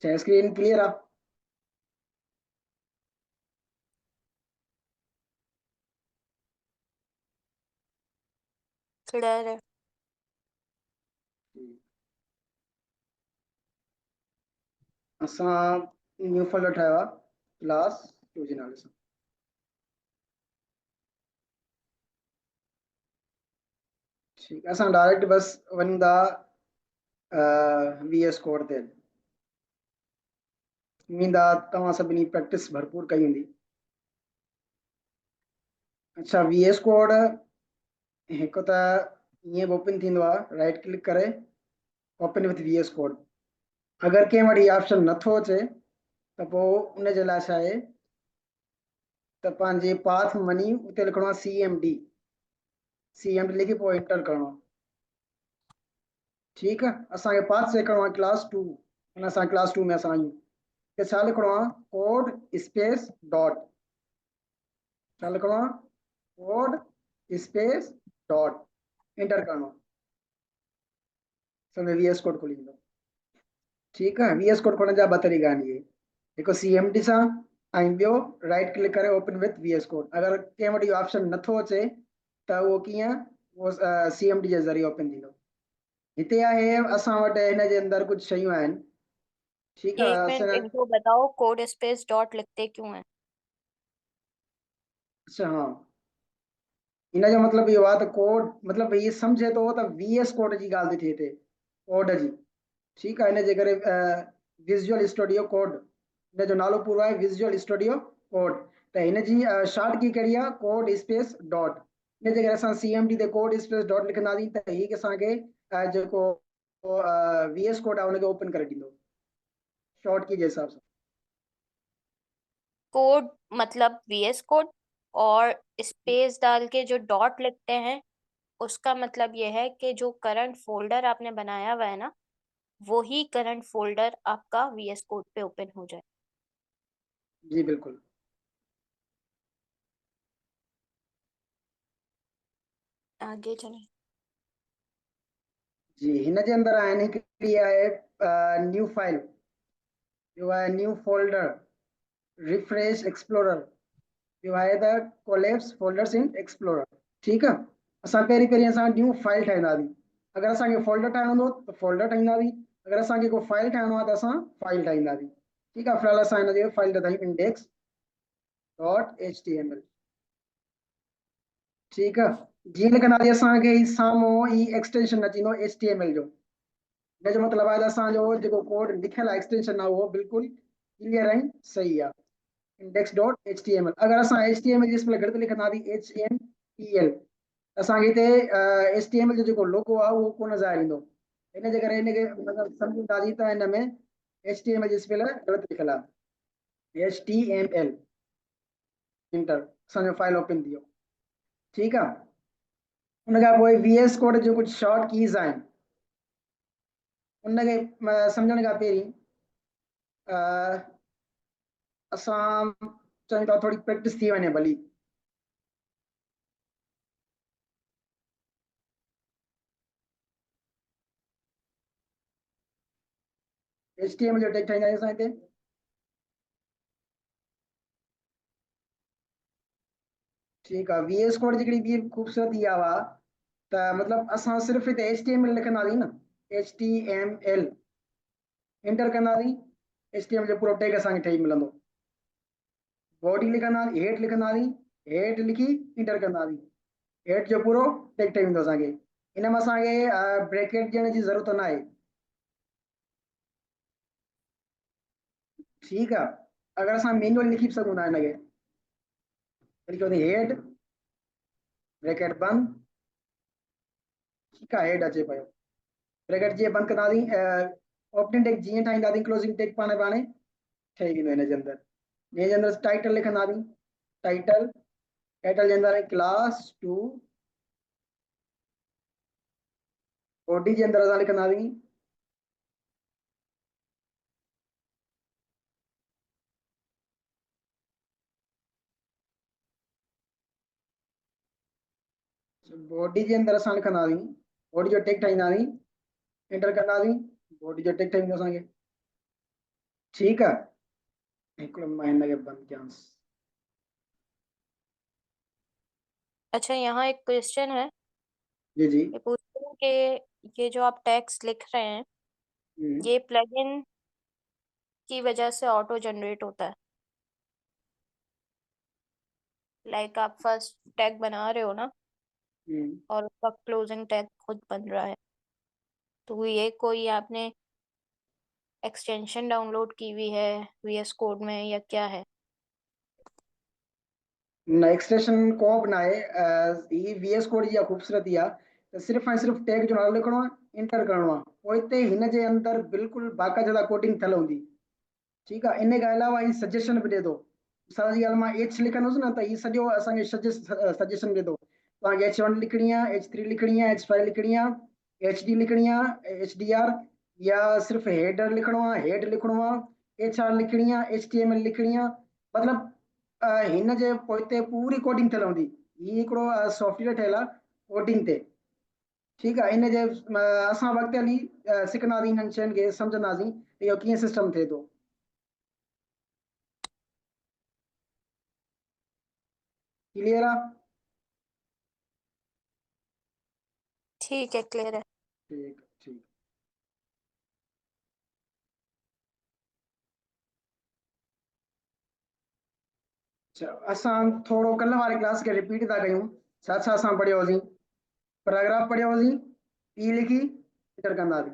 चाहे screen clear आ। Clear है। असां न्यू फोल्डर ठाहियो आहे क्लास 2 जे नाले सां। ठीकु आहे, असां डायरेक्ट बस वञूं था वी एस कोड ते। उम्मीद आहे तव्हां सभिनी प्रैक्टिस भरपूर कई हूंदी। अच्छा, वी एस कोड हिकु त ईअं बि ओपन थींदो आहे, राइट क्लिक करे open with V S code. अगरि कंहिं वटि इहो ऑप्शन नथो अचे त पोइ उन जे लाइ छा आहे त पंहिंजे पाथ में वञी उते लिखणो आहे सी एम डी लिखी पोइ एंटर करिणो आहे। ठीकु आहे, असांखे पाथ चेक करिणो आहे क्लास 2, अञा असां क्लास 2 में असां आहियूं। त छा लिखणो आहे, कोड स्पेस डॉट। छा लिखणो आहे, कोड स्पेस डॉट, एंटर करिणो आहे। समय वी एस कोड खुली वेंदो। ठीकु आहे, वी एस कोड खोलण जा ॿ तरीक़ा आहिनि इहे, हिकु सी एम डी सां ऐं ॿियो राइट क्लिक करे open with V S code. अगरि कंहिं वटि इहो ऑप्शन नथो अचे त उहो कीअं, उहो सी एम डी जे ज़रिए ओपन थींदो। हिते आहे असां वटि हिन जे अंदरि कुझु शयूं आहिनि। ठीकु एक आहे, मिनट असां इनको बताओ कोड स्पेस डॉट लिखते क्यों है? अच्छा हाँ, इन जो मतिलबु इहो आहे त कोड मतिलबु इहे सम्झे थो त वी एस कोड जी ॻाल्हि थी थिए हिते, कोड जी। ठीकु आहे, इन जे करे विज़ुअल स्टूडियो कोड, इन जो नालो पूरो आहे विज़ुअल स्टूडियो कोड। त हिन जी शॉर्ट की कहिड़ी आहे, कोड स्पेस डॉट। इन जे करे असां सी एम डी ते कोड स्पेस डॉट लिखंदासीं त हीअ असांखे जेको वी एस कोड आहे उनखे ओपन करे ॾींदो शॉर्ट की जे हिसाब सां। कोड मतलब वीएस कोड, और स्पेस डाल के जो डॉट लिखते हैं उसका मतलब ये है कि जो करंट फोल्डर आपने बनाया हुआ है ना, वो ही करंट फोल्डर आपका वीएस कोड पे ओपन हो जाए। जी बिल्कुल। आगे चलिए। जी, हिन जे अंदरि आहिनि हिकिड़ी आहे न्यू फाइल, ॿियो आहे न्यू फोल्डर, रिफ्रेश एक्सप्लोरर, ॿियो आहे the collapse folders in explorer. ठीकु आहे, असां पहिरीं पहिरीं असां न्यू फाइल ठाहींदासीं। अगरि असांखे फोल्डर ठाहिणो हूंदो त फोल्डर ठाहींदासीं, अगरि असांखे को फाइल ठाहिणो आहे त असां फाइल ठाहींदासीं। ठीकु आहे, फ़िलहाल असां हिन जे फाइल ठाहींदासीं index dot H T M L. ठीकु आहे, जीअं लिखंदासीं असांखे ई साम्हूं ई एक्सटेंशन अची वेंदो एच टी एम एल जो। इन जो मतिलबु आहे त असांजो जेको कोड लिखियलु आहे एक्सटेंशन आहे उहो बिल्कुलु क्लियर ऐं सही आहे, index dot H T M L. अगरि असां एच टी एम एल जी स्पेल गलत लिखंदासीं एच एम ई एल, असांखे हिते एच टी एम एल जो जेको लोगो आहे उहो कोन नज़र ईंदो। इन जे करे हिनखे मतिलबु सम्झंदासीं त हिन में एच टी एम एल जी स्पेल गलत लिखियलु आहे, H T M L. Enter, असांजो फाइल ओपन थी वियो। ठीकु आहे, उन खां पोइ वी एस कोड जो कुझु शॉर्ट कीज़ आहिनि, उनखे सम्झण खां पहिरीं असां चाहियूं था थोरी प्रैक्टिस थी वञे भली। एच टी एम एल जो टैग ठाहींदा आहियूं असां हिते। ठीकु आहे, वी एस कोड जी हिकिड़ी ॿी ख़ूबसूरती इहा हुआ त मतिलबु असां सिर्फ़ु हिते एच टी एम एल लिखंदासीं न, H T M L enter कंदासीं, एच टी एम एल जो पूरो टैग असांखे ठही मिलंदो। बॉडी लिखंदासीं, हेठि लिखंदासीं, हेठि लिखी इंटर कंदासीं, हेठि जो पूरो टैग ठही वेंदो असांखे। इन में असांखे ब्रैकेट ॾियण जी ज़रूरत न आहे। ठीकु आहे, अगरि असां मैनुअल लिखी बि सघूं था हिनखे, हेठि ब्रैकेट बंदि। ठीकु आहे, हेठि अचे पियो ब्रैकेट, जीअं बंदि कंदासीं ओपनिंग टैग जीअं ठाहींदासीं क्लोजिंग टैग पाणे पाणे ठही वेंदो हिन जे अंदरि। हिन जे अंदरि टाइटल लिखंदासीं, टाइटल, टाइटल जे अंदरि क्लास 2, बॉडी जे अंदरि असां लिखंदासीं बॉडी जे अंदरि असां लिखंदासीं, बॉडी जो टैग ठाहींदासीं, एंटर कंदासीं, बॉडी जो टैग ठही वेंदो असांखे। ठीक है, हिकिड़ो मां हिनखे बंदि कयांसि। अच्छा, यहाँ एक क्वेश्चन है। जी जी। ये पूछते हैं कि ये जो आप टेक्स्ट लिख रहे हैं, हम्म, ये प्लगइन की वजह से ऑटो जनरेट होता है। लाइक आप फर्स्ट टैग बना रहे हो ना, हम्म। और उसका क्लोजिंग टैग खुद बन रहा है, तो ये कोई आपने एक्सटेंशन डाउनलोड की हुई है VS कोड में या क्या है? न एक्सटेंशन को बि न आहे, ही VS कोड जी ख़ूबसूरती आहे त सिर्फ़ु ऐं सिर्फ़ु टैग जो नालो लिखणो आहे, इंटर करणो आहे, पोइ हिते हिन जे अंदरि बिल्कुलु बाक़ाइदा कोडिंग थियल हूंदी। ठीकु आहे, इन खां अलावा ही सजेशन बि ॾिए थो। मिसाल जी ॻाल्हि मां H लिखंदुसि न त ही सॼो असांखे सजेशन ॾिए थो, तव्हांखे H1 लिखणी आहे, H3 लिखणी आहे, H5 लिखणी आहे, HD लिखणी आहे, HDR, या सिर्फ़ु हेडर लिखणो आहे, हेड लिखणो आहे, HR लिखणी आहे, HTML लिखणी आहे, मतिलबु हिन जे पोइ हिते पूरी कोडिंग थियल हूंदी। ही हिकिड़ो सॉफ्टवेयर ठहियल आहे कोडिंग ते। ठीकु आहे, इन जे असां वक़्तु हली सिखंदासीं, हिननि शयुनि खे सम्झंदासीं त इहो कीअं सिस्टम थिए थो। क्लियर आहे? ठीक है, क्लियर है। ठीक ठीक। अच्छा, असां थोरो कल्ह वारी क्लास खे रिपीट था कयूं। छा छा असां पढ़ियो होसीं? पैराग्राफ पढ़ियो होसीं, पी लिखी एंटर कंदासीं।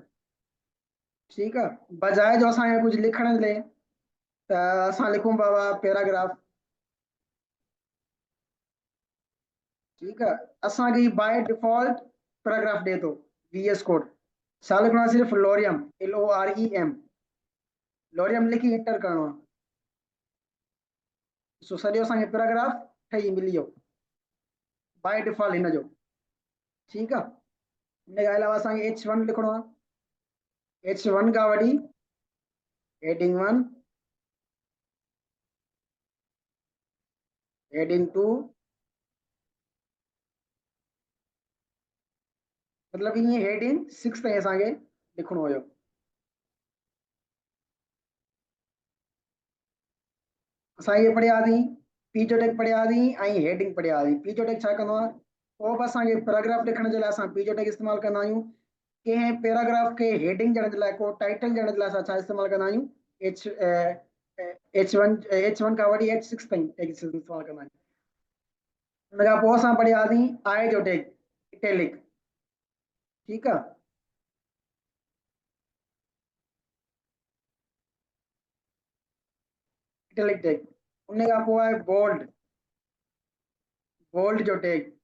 ठीकु आहे, बजाए जो असांखे कुझु लिखण जे लाइ त असां लिखूं पिया पैराग्राफ। ठीकु आहे, असांखे बाय डिफॉल्ट पैराग्राफ ॾिए थो VS कोड। छा लिखणो आहे? सिर्फ़ु लोरियम, LOREM, लोरियम लिखी एंटर करणो आहे। सो सॼो असांखे पैराग्राफ ठही मिली वियो बाय डिफॉल्ट हिन जो। ठीकु आहे, हिन खां अलावा असांखे H1 लिखणो आहे। H1 खां वठी हेडिंग 1, हेडिंग 2, मतिलबु ईअं हेडिंग 6 ताईं असांखे लिखणो हुयो। असां इहे पढ़ियासीं, पी जो टेक पढ़ियासीं ऐं हेडिंग पढ़ियासीं। पी जो टेक छा कंदो आहे? पोइ बि असांखे पैराग्राफ लिखण जे लाइ असां पी जो टेक इस्तेमालु कंदा आहियूं। कंहिं पैराग्राफ खे हेडिंग ॾियण जे लाइ, को टाइटल ॾियण जे लाइ असां छा इस्तेमालु कंदा आहियूं? H1 खां वठी H6 ताईं टेक इस्तेमालु कंदा आहियूं। हुन खां पोइ असां पढ़ियासीं आई जो टेक, इटैलिक। ठीकु आहे, इटैलिक टेक। उन खां पोइ आहे बोल्ड, बोल्ड जो टेक।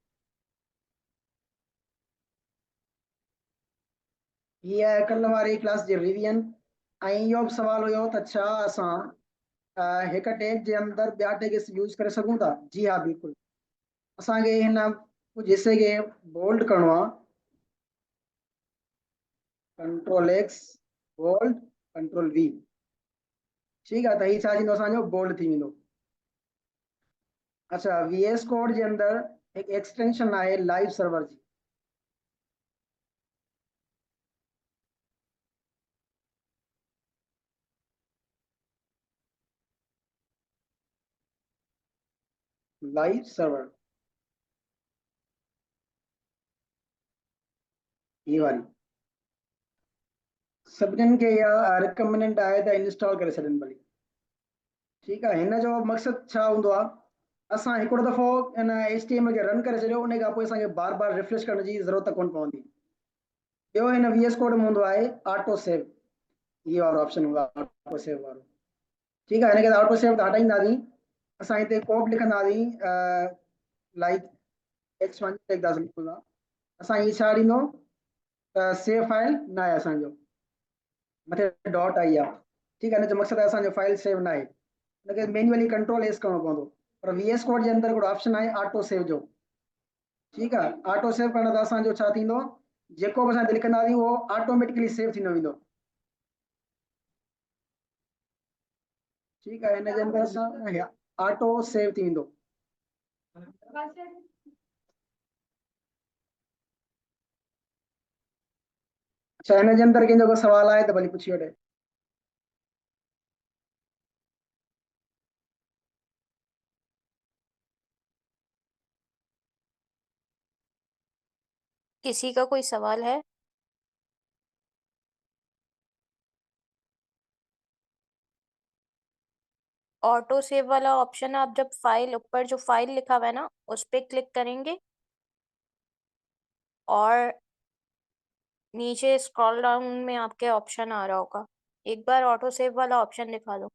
हीअ आहे कल्ह वारी क्लास जी रिवीजन। ऐं इहो बि सुवाल हुयो त छा असां हिक टैग जे अंदरि ॿिया टैग्स यूज़ करे सघूं था? जी हा, बिल्कुलु। असांखे हिन कुझु हिसे खे बोल्ड करणो आहे, Ctrl+X, बोल्ड, Ctrl+V। ठीकु आहे, त हीउ छा थींदो? असांजो बोल्ड थी वेंदो। अच्छा, VS कोड जे अंदरि हिकु एक्सटेंशन आहे लाइव सर्वर जी। लाइव सर्वर, ये वाली सभिनीनि खे इहा रिकमेंडेड आहे त इंस्टॉल करे छॾनि भली। ठीकु आहे, हिन जो मक़सदु छा हूंदो आहे? असां हिकिड़ो दफ़ो इन HTML खे रन करे छॾियो, उन खां पोइ असांखे बार बार रिफ्रेश करण जी ज़रूरत कोन पवंदी। ॿियो हिन VS कोड में हूंदो आहे ऑटो सेव, ये वारो ऑप्शन हूंदो आहे ऑटो सेव वारो। ठीकु आहे, हिनखे ऑटो सेव त हटाईंदासीं। असां हिते कोड लिखंदासीं लाइक H1 लिखंदा। असां हीअ छा ॾींदो त सेव फाइल न आहे असांजो, मथे डॉट आई आहे। ठीकु आहे, हिन जो मक़सदु आहे असांजो फाइल सेव न आहे, हुनखे मैन्युअली Ctrl+S करणो पवंदो। पर VS कोड जे अंदरि हिकिड़ो ऑप्शन आहे ऑटो सेव जो। ठीकु आहे, ऑटो सेव करण सां असांजो छा थींदो? जेको बि असां हिते लिखंदासीं उहो ऑटोमेटिकली सेव थींदो वेंदो। ठीकु आहे, हिन जे अंदरि असां ऑटो सेव थी वेंदो। अच्छा, हिन जे अंदरि कंहिंजो को सवाल आहे त भली पुछी वठे। किसी का कोई सवाल है? ऑटो सेव वाला ऑप्शन आप जब फाइल ऊपर जो फाइल लिखा हुआ है ना उस पर क्लिक करेंगे और नीचे स्क्रॉल डाउन में आपके ऑप्शन आ रहा होगा, एक बार ऑटो सेव वाला ऑप्शन दिखा दो।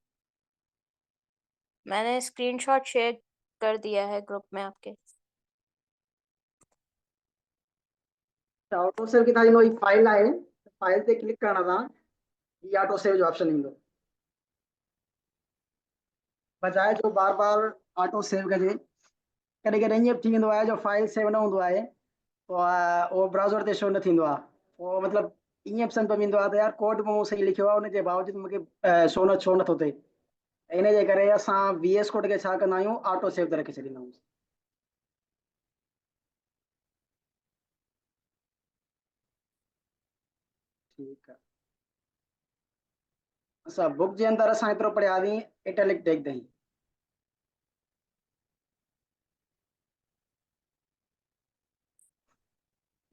मैंने स्क्रीनशॉट शेयर कर दिया है ग्रुप में आपके। ऑटो सेव की था इन फाइल आहे, फाइल ते क्लिक करणा था, ये ऑटो सेव जो ऑप्शन ईंदो, बजाए जो बार बार ऑटो सेव कजे। कॾहिं कॾहिं ईअं थी वेंदो आहे जो फाइल सेव न हूंदो आहे, उहो ब्राउज़र ते शो न थींदो आहे, उहो मतिलबु ईअं पसंदि पवंदो ईंदो आहे त यार कोड मूं सही लिखियो आहे, उनजे बावजूदि मूंखे छो नथो थिए। इन जे करे असां VS कोड खे छा कंदा आहियूं, ऑटो सेव ते रखी छॾींदा आहियूं। ठीकु आहे, असां बुक जे अंदरि असां एतिरो पढ़ियासीं, इटैलिक टैग ताईं।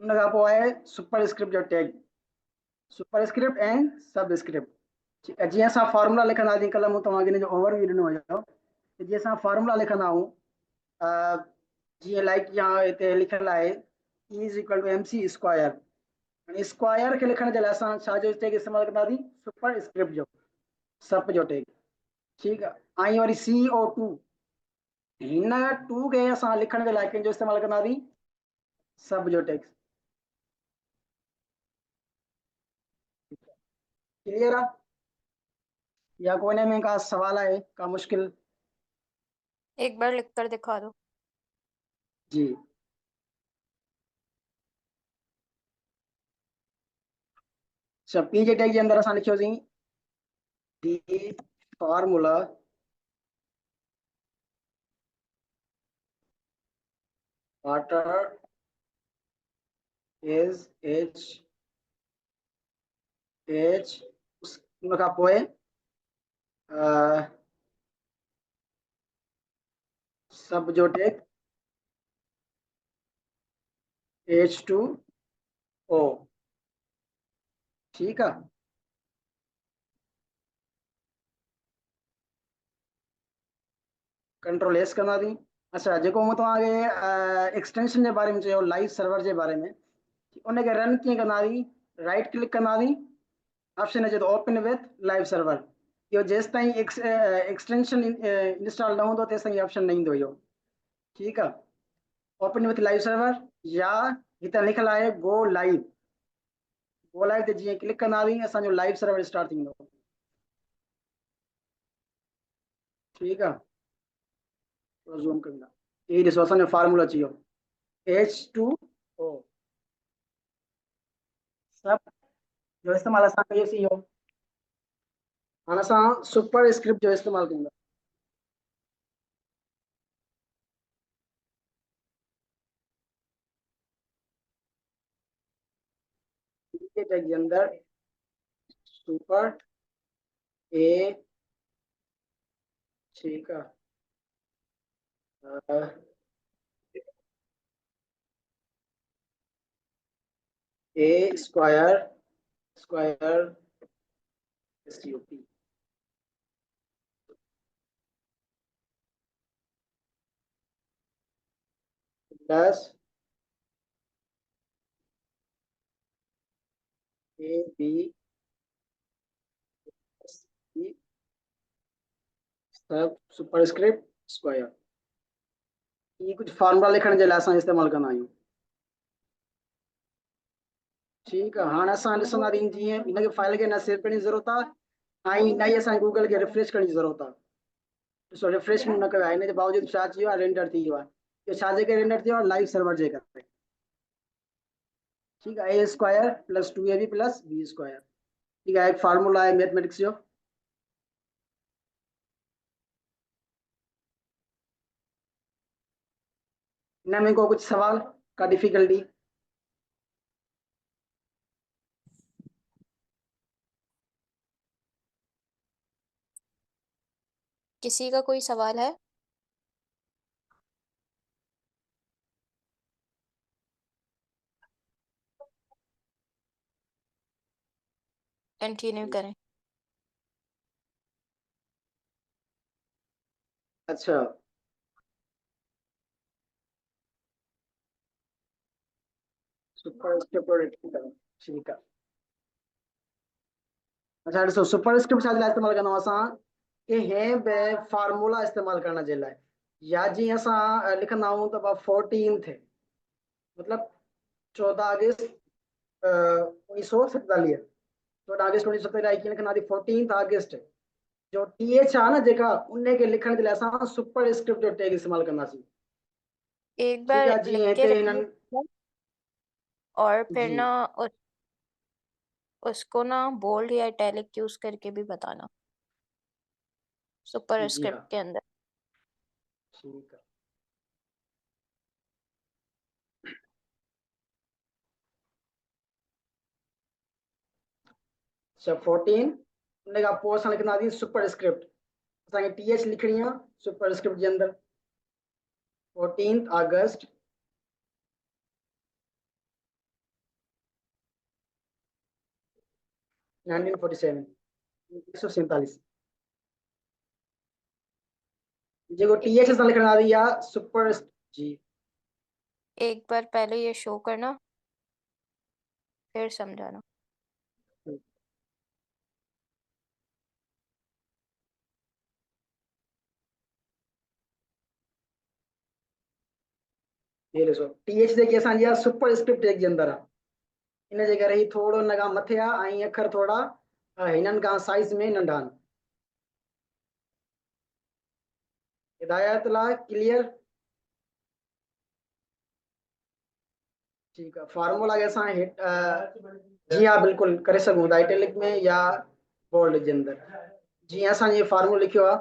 उन खां पोइ आहे सुपर स्क्रिप्ट जो टैग, सुपर स्क्रिप्ट एंड सब स्क्रिप्ट। ठीकु आहे, जीअं असां फॉर्मूला लिखंदासीं, कल्ह मूं तव्हांखे हिन जो ओवरव्यू ॾिनो हुयो, जीअं असां फॉर्मूला लिखंदा आहियूं, जीअं लाइक यहाँ हिते लिखियलु आहे E is equal to MC square. Square खे लिखण जे लाइ असां छाजो टैग इस्तेमालु कंदासीं, सुपर स्क्रिप्ट जो, सप जो टैग। ठीकु आहे, ऐं वरी CO2, हिन 2 खे असां लिखण जे लाइ कंहिंजो इस्तेमालु कंदासीं, सब जो टैग। क्लियर आहे, या कोई में का सवाल है, का मुश्किल? एक बार लिख कर दिखा दो। जी, सब P जे टैग जे अंदर असां लिखियोसीं the formula water is H उन खां पोइ सब जो टैग H2O। ठीकु आहे, कंट्रोल एस कंदासीं। अच्छा, जेको मूं तव्हांखे एक्सटेंशन जे बारे में चयो, लाइव सर्वर जे बारे में, उनखे रन कीअं कंदासीं, राइट क्लिक कंदासीं, ऑप्शन अचे थो ओपन विथ लाइव सर्वर। इहो जेसि ताईं एक्सटेंशन इंस्टॉल न हूंदो तेसि ताईं ऑप्शन न ईंदो इहो। ठीकु आहे, ओपन विथ लाइव सर्वर, या हिते लिखियलु आहे गो लाइव, गो लाइव ते जीअं क्लिक कंदासीं असांजो लाइव सर्वर स्टार्ट थींदो। ठीकु आहे, थोरो ज़ूम कंदा, इहे ॾिसो असांजो फार्मूला अची वियो H2O। सभु जो इस्तेमालु असां कयोसीं इहो। हाणे असां सुपर स्क्रिप्ट जो इस्तेमालु कंदा। टैग जे अंदर सुपर ए, ठीकु आहे, ए स्क्वायर STOP प्लस AB सब सुपरस्क्रिप्ट स्क्वायर। ये कुछ फार्मूला लिखण जे लाइ असां इस्तेमालु कंदा आहियूं। ठीकु आहे, हाणे असां ॾिसंदासीं जीअं हिनखे फाइल खे न सेव करण जी ज़रूरत आहे, ऐं न ई असांखे गूगल खे रिफ्रेश करण जी ज़रूरत आहे। ॾिसो रिफ्रेश मूं न कयो आहे, हिन जे बावजूदि छा थी वियो आहे, रेंडर थी वियो आहे। इहो छाजे करे रेंडर थियो आहे, लाइव सर्वर जे करे। ठीकु आहे, A square plus 2AB plus B square. ठीक है, एक फार्मूला है मैथमेटिक्स जो। इनमें को कुछ सवाल का डिफिकल्टी? किसी का कोई सवाल है? कंटिन्यू करें। अच्छा, सुपरस्क्रिप्ट ठीक है। अच्छा ॾिसो सुपरस्क्रिप्ट छा जे लाइ इस्तेमालु कंदा असां कि कंहिं बि फार्मूला इस्तेमालु करण जे लाइ, या जीअं असां लिखंदा आहियूं त 14th मतलब 14 अगस्त 1947, 14 अगस्त 1947 कीअं लिखंदासीं 14th अगस्त जो TH आहे न जेका उन खे लिखण जे लाइ असां सुपरस्क्रिप्ट जो टैग इस्तेमालु कंदासीं। एक ठीक बार है जी, लिख के हिते रिपीट हिननि और फिर जी ना उसको ना बोल्ड या इटैलिक यूज करके भी बताना सुपर जी स्क्रिप्ट हाँ के अंदर। ठीक है। अच्छा 14 उन खां पोइ असां लिखंदासीं सुपरस्क्रिप्ट, असांखे TH लिखणी आहे सुपरस्क्रिप्ट जे अंदर 14th अगस्त 1947 1947 जेको TH एक असां लिखंदासीं या सुपर जी एक बार पहले ये शो करना फिर समझाना। ये ॾिसो TH जेकी असांजी आहे सुपरस्क्रिप्ट टैग जे अंदर आहे, इन जे करे ही थोरो हिन खां मथे आहे ऐं अखर थोरा हिननि खां साइज़ में नंढा आहिनि। हिदायत लाइ क्लियर ठीक है। फार्मूला के असां जी हाँ बिल्कुल करे सघूं था इटैलिक में या बोल्ड जे अंदर। जीअं असां ये फार्मूलो लिखियो आहे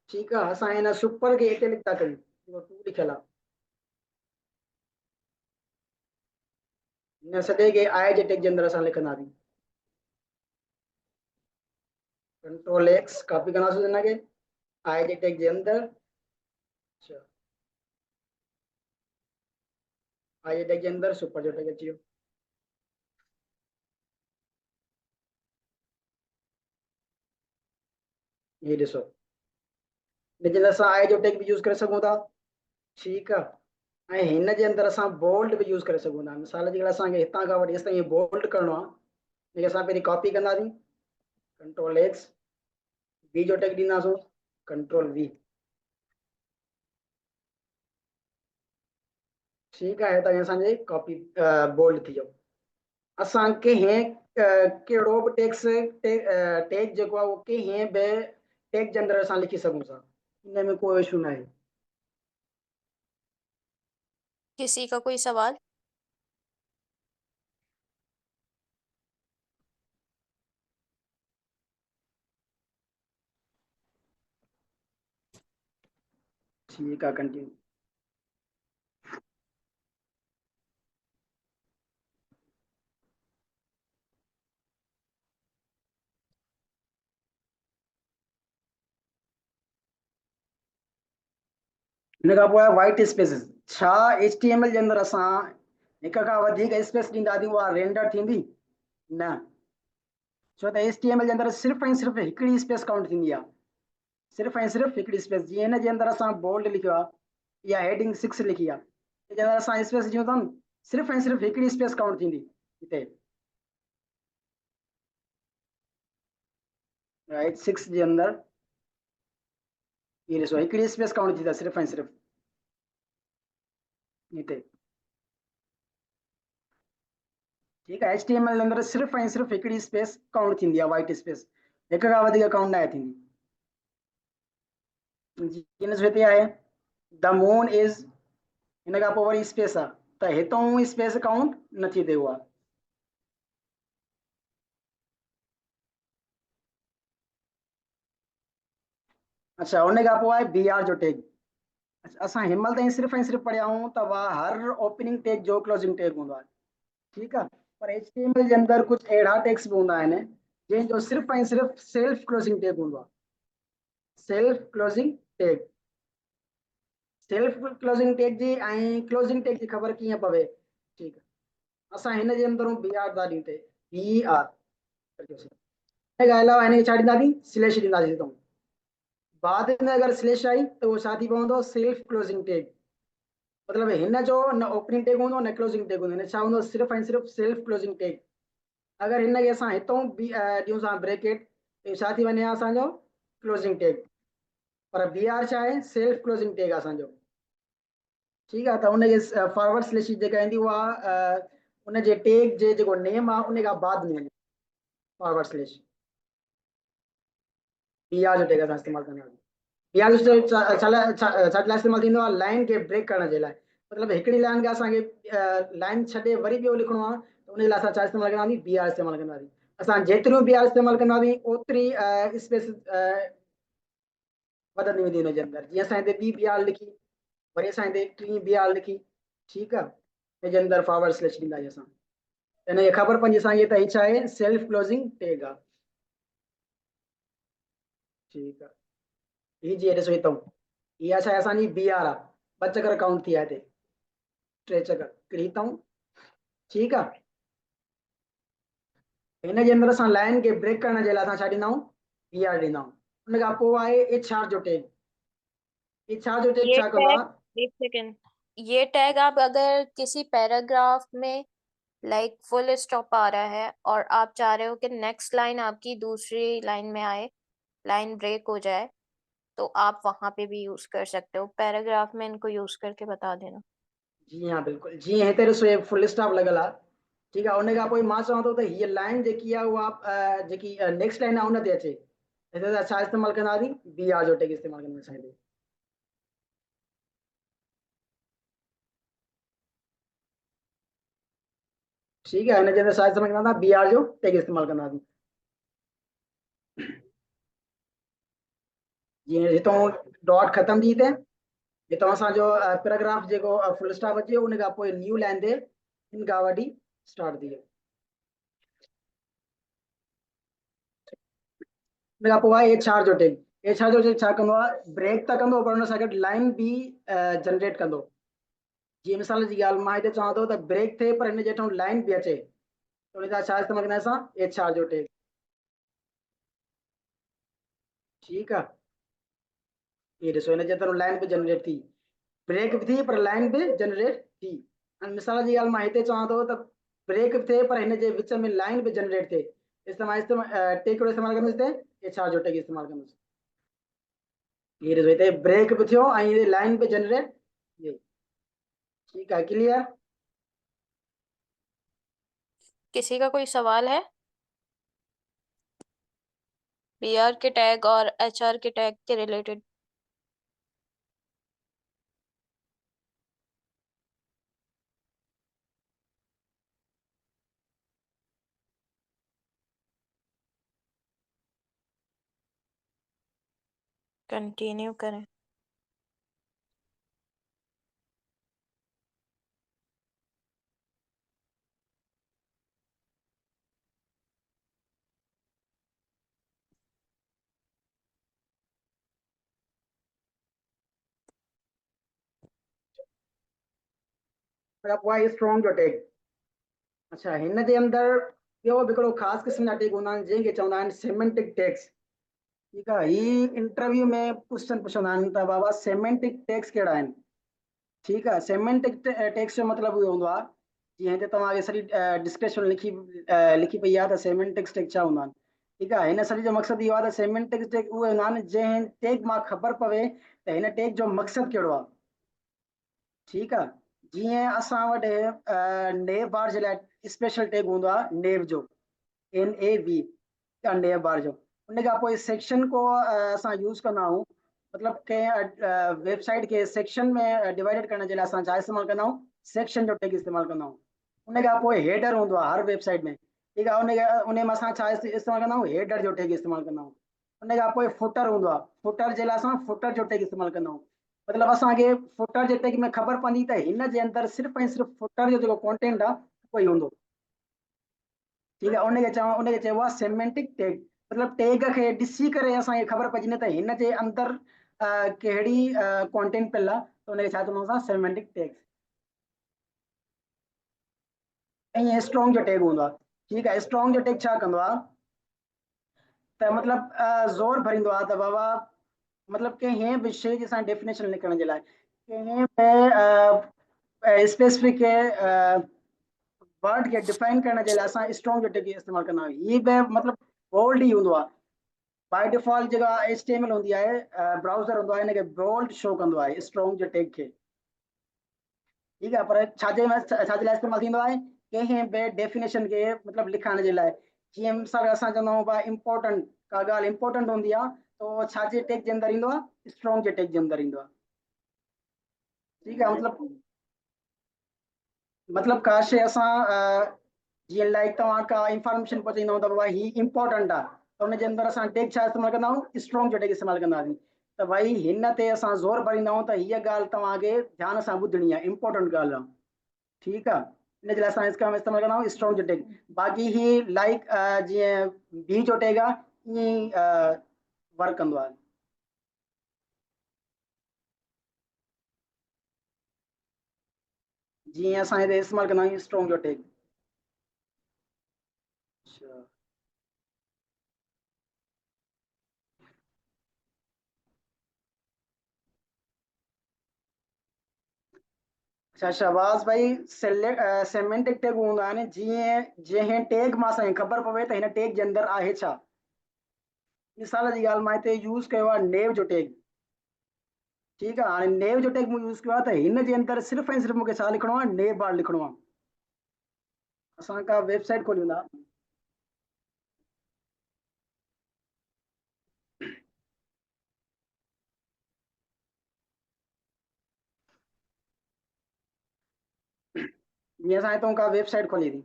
ठीक है, असां हिन सुपर के इटैलिक था कयूं जेको 2 लिखियल आहे, हिन सॼे खे आई जे टैग जे अंदर असां लिखंदासीं। कंट्रोल X कॉपी कंदासीं हिन खे आई जे टैग जे अंदर। अच्छा आई जे टैग जे अंदर सुपर जो टैग अची वियो। ये ॾिसो इन जे अंदर असां आई जो टैग भी यूज़ करे सघूं था ठीक है, ऐं हिन जे अंदर असां बोल्ड भी यूज़ करे सघूं था। मिसाल जे लाइ असांखे हितां खां वठी हेसिताईं बोल्ड करिणो आहे, हिनखे असां पहिरीं कॉपी कंदासीं कंट्रोल X V जो टैग ॾींदासीं कंट्रोल V ठीक है, त असांजे कॉपी बोल्ड थी वियो। असांखे कहिड़ो बि टैग जेको आहे उहो कंहिं बि टैग जे अंदर असां लिखी सघूं था, हिन में कोई इशू न आहे। किसी का कोई सवाल? ठीक है कंटिन्यू। हिन खां पोइ वाइट स्पेसिस छा HTML जे अंदर असां हिक खां वधीक स्पेस ॾींदासीं उहा रेंडर थींदी न, छो त HTML जे अंदर सिर्फ़ु ऐं सिर्फ़ु हिकिड़ी स्पेस काउंट थींदी आहे, सिर्फ़ु ऐं सिर्फ़ु हिकिड़ी स्पेस। जीअं हिन जे अंदर असां बोल्ड लिखियो आहे या हेडिंग 6 लिखी आहे, हिन जे अंदर असां स्पेस विझूं था न, सिर्फ़ु ऐं सिर्फ़ु हिकिड़ी स्पेस काउंट थींदी हिते राइट 6 जे अंदर। ये ॾिसो हिकिड़ी स्पेस काउंट थी था सिर्फ़ु ऐं सिर्फ़ु हिते ठीक है। HTML जे अंदर सिर्फ़ु ऐं सिर्फ़ु हिकिड़ी स्पेस काउंट थींदी आहे वाइट स्पेस, हिक खां वधीक काउंट न थींदी। जीअं ॾिसो हिते आहे द मून इज़, हिन खां पोइ वरी स्पेस आहे त हितां स्पेस काउंट न थी थिए उहा। अच्छा उन खां पोइ आहे BR जो टैग। असां हिनमहिल ताईं सिर्फ़ु ऐं सिर्फ़ु पढ़िया आहियूं त हर ओपनिंग टैग जो क्लोजिंग टैग हूंदो आहे ठीक है, पर HTML जे अंदर कुछ अहिड़ा टैग्स भी हूंदा आहिनि जंहिंजो सिर्फ़ु ऐं सिर्फ़ु सेल्फ क्लोजिंग टैग हूंदो आहे। Self closing tag, self closing tag जी ऐं क्लोजिंग टैग जी ख़बर कीअं पवे ठीक है, असां हिन जे अंदरूं BR था ॾियूं BR हिन अलावा हिनखे छा ॾींदासीं, स्लैश ॾींदासीं त बाद में अगर स्लैश आई तो वो छा थी पवंदो, सेल्फ क्लोजिंग टैग। मतलब हिन जो न ओपनिंग टैग हूंदो न क्लोजिंग टैग हूंदो, हिन छा हूंदो, सिर्फ़ ऐं सिर्फ़ सेल्फ क्लोजिंग टैग। अगर हिनखे असां हितों ॾियूंसां ब्रैकेट तो छा थी वञे असांजो क्लोजिंग टैग, पर बी आर छा आहे, सेल्फ क्लोजिंग टैग आहे असांजो। ठीकु आहे, त उनखे फॉरवर्ड स्लैश जेका ईंदी उहा उनजे टैग जे जेको नेम आहे उन खां बाद में वञे फॉरवर्ड स्लैश, बी आर जो टैग असां इस्तेमालु कंदा आहियूं। बी आर जो छा लाइ इस्तेमालु थींदो आहे, लाइन खे ब्रेक करण जे लाइ। मतिलबु हिकिड़ी लाइन खे असांखे लाइन छॾे वरी ॿियो लिखणो आहे त उन लाइ असां छा इस्तेमालु कंदासीं, बी आर इस्तेमालु कंदासीं। असां जेतिरियूं बी आर इस्तेमालु कंदासीं ओतिरी स्पेस वधंदी वेंदी हुनजे अंदरि। जीअं असां हिते ॿी बी आर लिखी, वरी असां हिते टी बी आर लिखी, ठीकु आहे, हिनजे अंदरि फॉरवर्ड स्लैश ॾींदासीं असां, हिनखे ख़बर पवंदी असांखे त हीअ छा आहे, सेल्फ क्लोजिंग टैग आहे। ठीकु आहे, हीअ जीअं ॾिसो हितां इहा छा आहे, असांजी बी आर आहे, ॿ चकर काउंट थी आहे हिते, 3 चकर हिकिड़ी हितां, ठीकु आहे। हिनजे अंदरि असां लाइन खे ब्रेक करण जे लाइ असां छा ॾींदा आहियूं, बी आर ॾींदा आहियूं। उन खां पोइ आहे एच आर जो टैग। एच आर जो टैग ये छा कंदो टैग, आहे, एक सेकेंड, ये टैग आप अगर किसी पैराग्राफ में लाइक फुल स्टॉप आ रहा है और आप चाह रहे हो कि नेक्स्ट लाइन आपकी दूसरी लाइन में आए, लाइन ब्रेक हो जाए, तो आप वहां पे भी यूज कर सकते हो। पैराग्राफ में इनको यूज करके बता देना। जी हाँ बिल्कुलु, जीअं हिते ॾिसो हे फुल स्टॉप लॻल आहे, ठीकु आहे। उन खां पोइ मां चवां थो त हीअ लाइन जेकी आहे उहा जेकी नेक्स्ट लाइन आहे उन ते अचे, हिते त छा इस्तेमालु कंदासीं, बी आर जो टैग इस्तेमालु कंदासीं हिते। ठीकु आहे, हिनजे अंदरि छा इस्तेमालु कंदासीं, बी आर जो टैग इस्तेमालु कंदासीं। जीअं हितां डॉट ख़तम थी थिए, हितां असांजो पैराग्राफ जेको फुल स्टॉप अचे, उन खां पोइ न्यू लाइन ते हिन खां वठी स्टार्ट थी वियो। उन खां पोइ आहे एच आर जो टैग। एच आर जो टैग छा कंदो आहे, ब्रेक त कंदो पर हुन सां गॾु लाइन बि जनरेट कंदो। जीअं मिसाल जी ॻाल्हि मां हिते चवां थो त ब्रेक थिए पर हिन जे हेठां लाइन बि अचे, त उन जा छा इस्तेमालु कंदा असां, एच आर जो टैग। ठीकु आहे, ये ॾिसो हिन जे अंदरि लाइन बि जनरेट थी, ब्रेक बि थी पर लाइन बि जनरेट थी। हाणे मिसाल जी ॻाल्हि मां हिते चवां थो त ब्रेक बि थिए पर हिन जे विच में लाइन बि जनरेट थिए, इस्तेमालु टैग कहिड़ो इस्तेमालु कंदुसि हिते, एच आर जो टैग इस्तेमालु कंदुसि। ये ॾिसो हिते ब्रेक बि थियो ऐं हिते लाइन बि जनरेट थी। ठीकु आहे, क्लियर। किसी का कोई सवाल है बीआर के टैग और एचआर के टैग के रिलेटेड? कंटिन्यू करें। पोइ स्ट्रॉन्ग जो टैग। अच्छा, हिन जे अंदरि ॿियो बि हिकिड़ो ख़ासि क़िस्म जा टैग हूंदा आहिनि जंहिंखे चवंदा आहिनि सेमेंटिक टैग्स। ठीकु आहे, ही इंटरव्यू में क्वेश्चन पुछंदा आहिनि त बाबा सेमेंटिक टैग्स कहिड़ा आहिनि। ठीकु आहे, सेमेंटिक टैग्स जो मतिलबु इहो हूंदो आहे, जीअं हिते तव्हांखे सॼी डिस्क्रिप्शन लिखी पई आहे त सेमेंटिक्स टैग छा हूंदा आहिनि। ठीकु आहे, हिन सॼी जो मक़सदु इहो आहे त सेमेंटिक्स टैग उहे हूंदा आहिनि जंहिं टैग मां ख़बर पवे त हिन टैग जो मक़सदु कहिड़ो आहे। ठीकु आहे, जीअं असां वटि नेव बार जे लाइ स्पेशल टैग हूंदो आहे, नेव जो, NAV, नेव बार जो। उन खां पोइ सेक्शन को असां यूज़ कंदा आहियूं, मतिलबु कंहिं वेबसाइट खे सेक्शन में डिवाइडेड करण जे लाइ असां छा इस्तेमालु कंदा आहियूं, सेक्शन जो टैग इस्तेमालु कंदा आहियूं। उन खां पोइ हेडर हूंदो आहे हर वेबसाइट में, ठीकु आहे, उन में असां छा इस्तेमालु कंदा आहियूं, हेडर जो टैग इस्तेमालु कंदा आहियूं। उन खां पोइ फुटर हूंदो आहे, फुटर जे लाइ असां फुटर जो टैग इस्तेमालु कंदा आहियूं। मतिलबु असांखे फुटर जे टैग में ख़बर पवंदी त हिन जे अंदरि सिर्फ़ु ऐं सिर्फ़ु फुटर जो जेको कॉन्टेंट आहे उहो ई हूंदो। ठीकु आहे, उनखे चइबो आहे सेमेंटिक टैग। मतिलबु टैग खे ॾिसी करे असांखे ख़बर पइजी न त हिन जे अंदरि कहिड़ी कॉन्टेंट पियल आहे, त उनखे छा चवंदा असां, सेमेंटिक टैग। ऐं स्ट्रॉन्ग जो टैग हूंदो आहे। ठीकु आहे, स्ट्रॉन्ग जो टैग छा कंदो आहे, त मतलब ज़ोर भरींदो आहे त बाबा मतलब कंहिं बि शइ जी असां डेफिनेशन लिखण जे लाइ कंहिं बि स्पेसिफिक वर्ड खे डिफाइन करण जे लाइ असां स्ट्रॉन्ग जो टेग इस्तेमालु कंदा आहियूं। हीअ बि मतलब बोल्ड ही हूंदो आहे। बाय डिफॉल्ट जेका HTML हूंदी आहे ब्राउज़र हूंदो आहे हिनखे बोल्ड शो कंदो आहे स्ट्रॉन्ग जो टेग खे। ठीक है, पर छाजे लाइ इस्तेमालु थींदो आहे कंहिं बि डेफिनेशन खे मतलब लिखण जे लाइ। जीअं मिसाल असां चवंदा आहियूं भाई इम्पोर्टेंट, का ॻाल्हि इम्पोर्टेंट हूंदी आहे त उहो छाजे टेग जे अंदरि ईंदो आहे, स्ट्रॉन्ग जे टेग जे अंदरि ईंदो आहे। ठीक है, मतलब का शइ असां जीअं लाइक तव्हां का इंफॉर्मेशन पहुचाईंदा त बाबा ही इम्पोर्टेंट आहे त हुनजे अंदरि असां टेग छा इस्तेमालु कंदा आहियूं, स्ट्रॉन्ग जो टेग इस्तेमालु कंदासीं। त भाई हिन ते असां ज़ोर भरींदा आहियूं त हीअ ॻाल्हि तव्हांखे ध्यान सां ॿुधणी आहे, इम्पोर्टेंट ॻाल्हि आहे। ठीक आहे, इन जे लाइ असां इसका इस्तेमालु कंदा आहियूं स्ट्रॉन्ग जो टेग। बाक़ी ही लाइक जीअं बी जो टेग आहे ईअं ई वर्क कंदो आहे। जीअं असां हिते इस्तेमालु कंदा आहियूं स्ट्रॉन्ग जो टेग। अच्छा अच्छा शहबाज भाई, सेमेंटिक टैग हूंदा आहिनि जीअं जंहिं टैग मां असांखे ख़बर पवे त हिन टैग जे अंदरि आहे छा। मिसाल जी ॻाल्हि मां हिते यूज़ कयो आहे नेव जो टैग। ठीकु आहे, हाणे नेव जो टैग मूं यूज़ कयो आहे त हिन जे अंदरि सिर्फ़ु ऐं सिर्फ़ु मूंखे छा लिखिणो आहे, नेव बार लिखिणो आहे। असां का वेबसाइट खोलींदा, जीअं असां हितां का वेबसाइट खोली थी।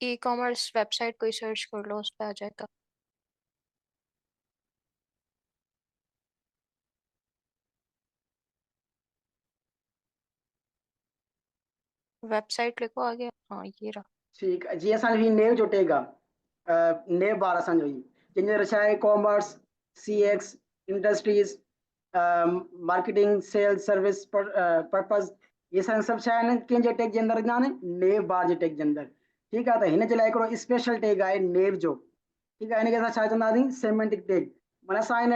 ई कॉमर्स वेबसाइट कोई सर्च कर लो, उस पर आ जाएगा। वेबसाइट लिखो आगे, हाँ ये रहा। ठीकु आहे, जीअं असांजो ही नेव जो टैग आहे, नेव बार असांजो ही जंहिंजे अंदरि छा आहे commerce, CX, industries, marketing, sales, service, purpose, ये सभु छा आहिनि कंहिंजे टैग जे अंदरि ईंदा आहिनि, नेव बार जे टैग जे अंदरि। ठीकु आहे, त हिन जे लाइ हिकिड़ो स्पेशल टैग आहे नेव जो। ठीकु आहे, हिनखे असां छा चवंदासीं, सेमेंटिक टैग। माना असां हिन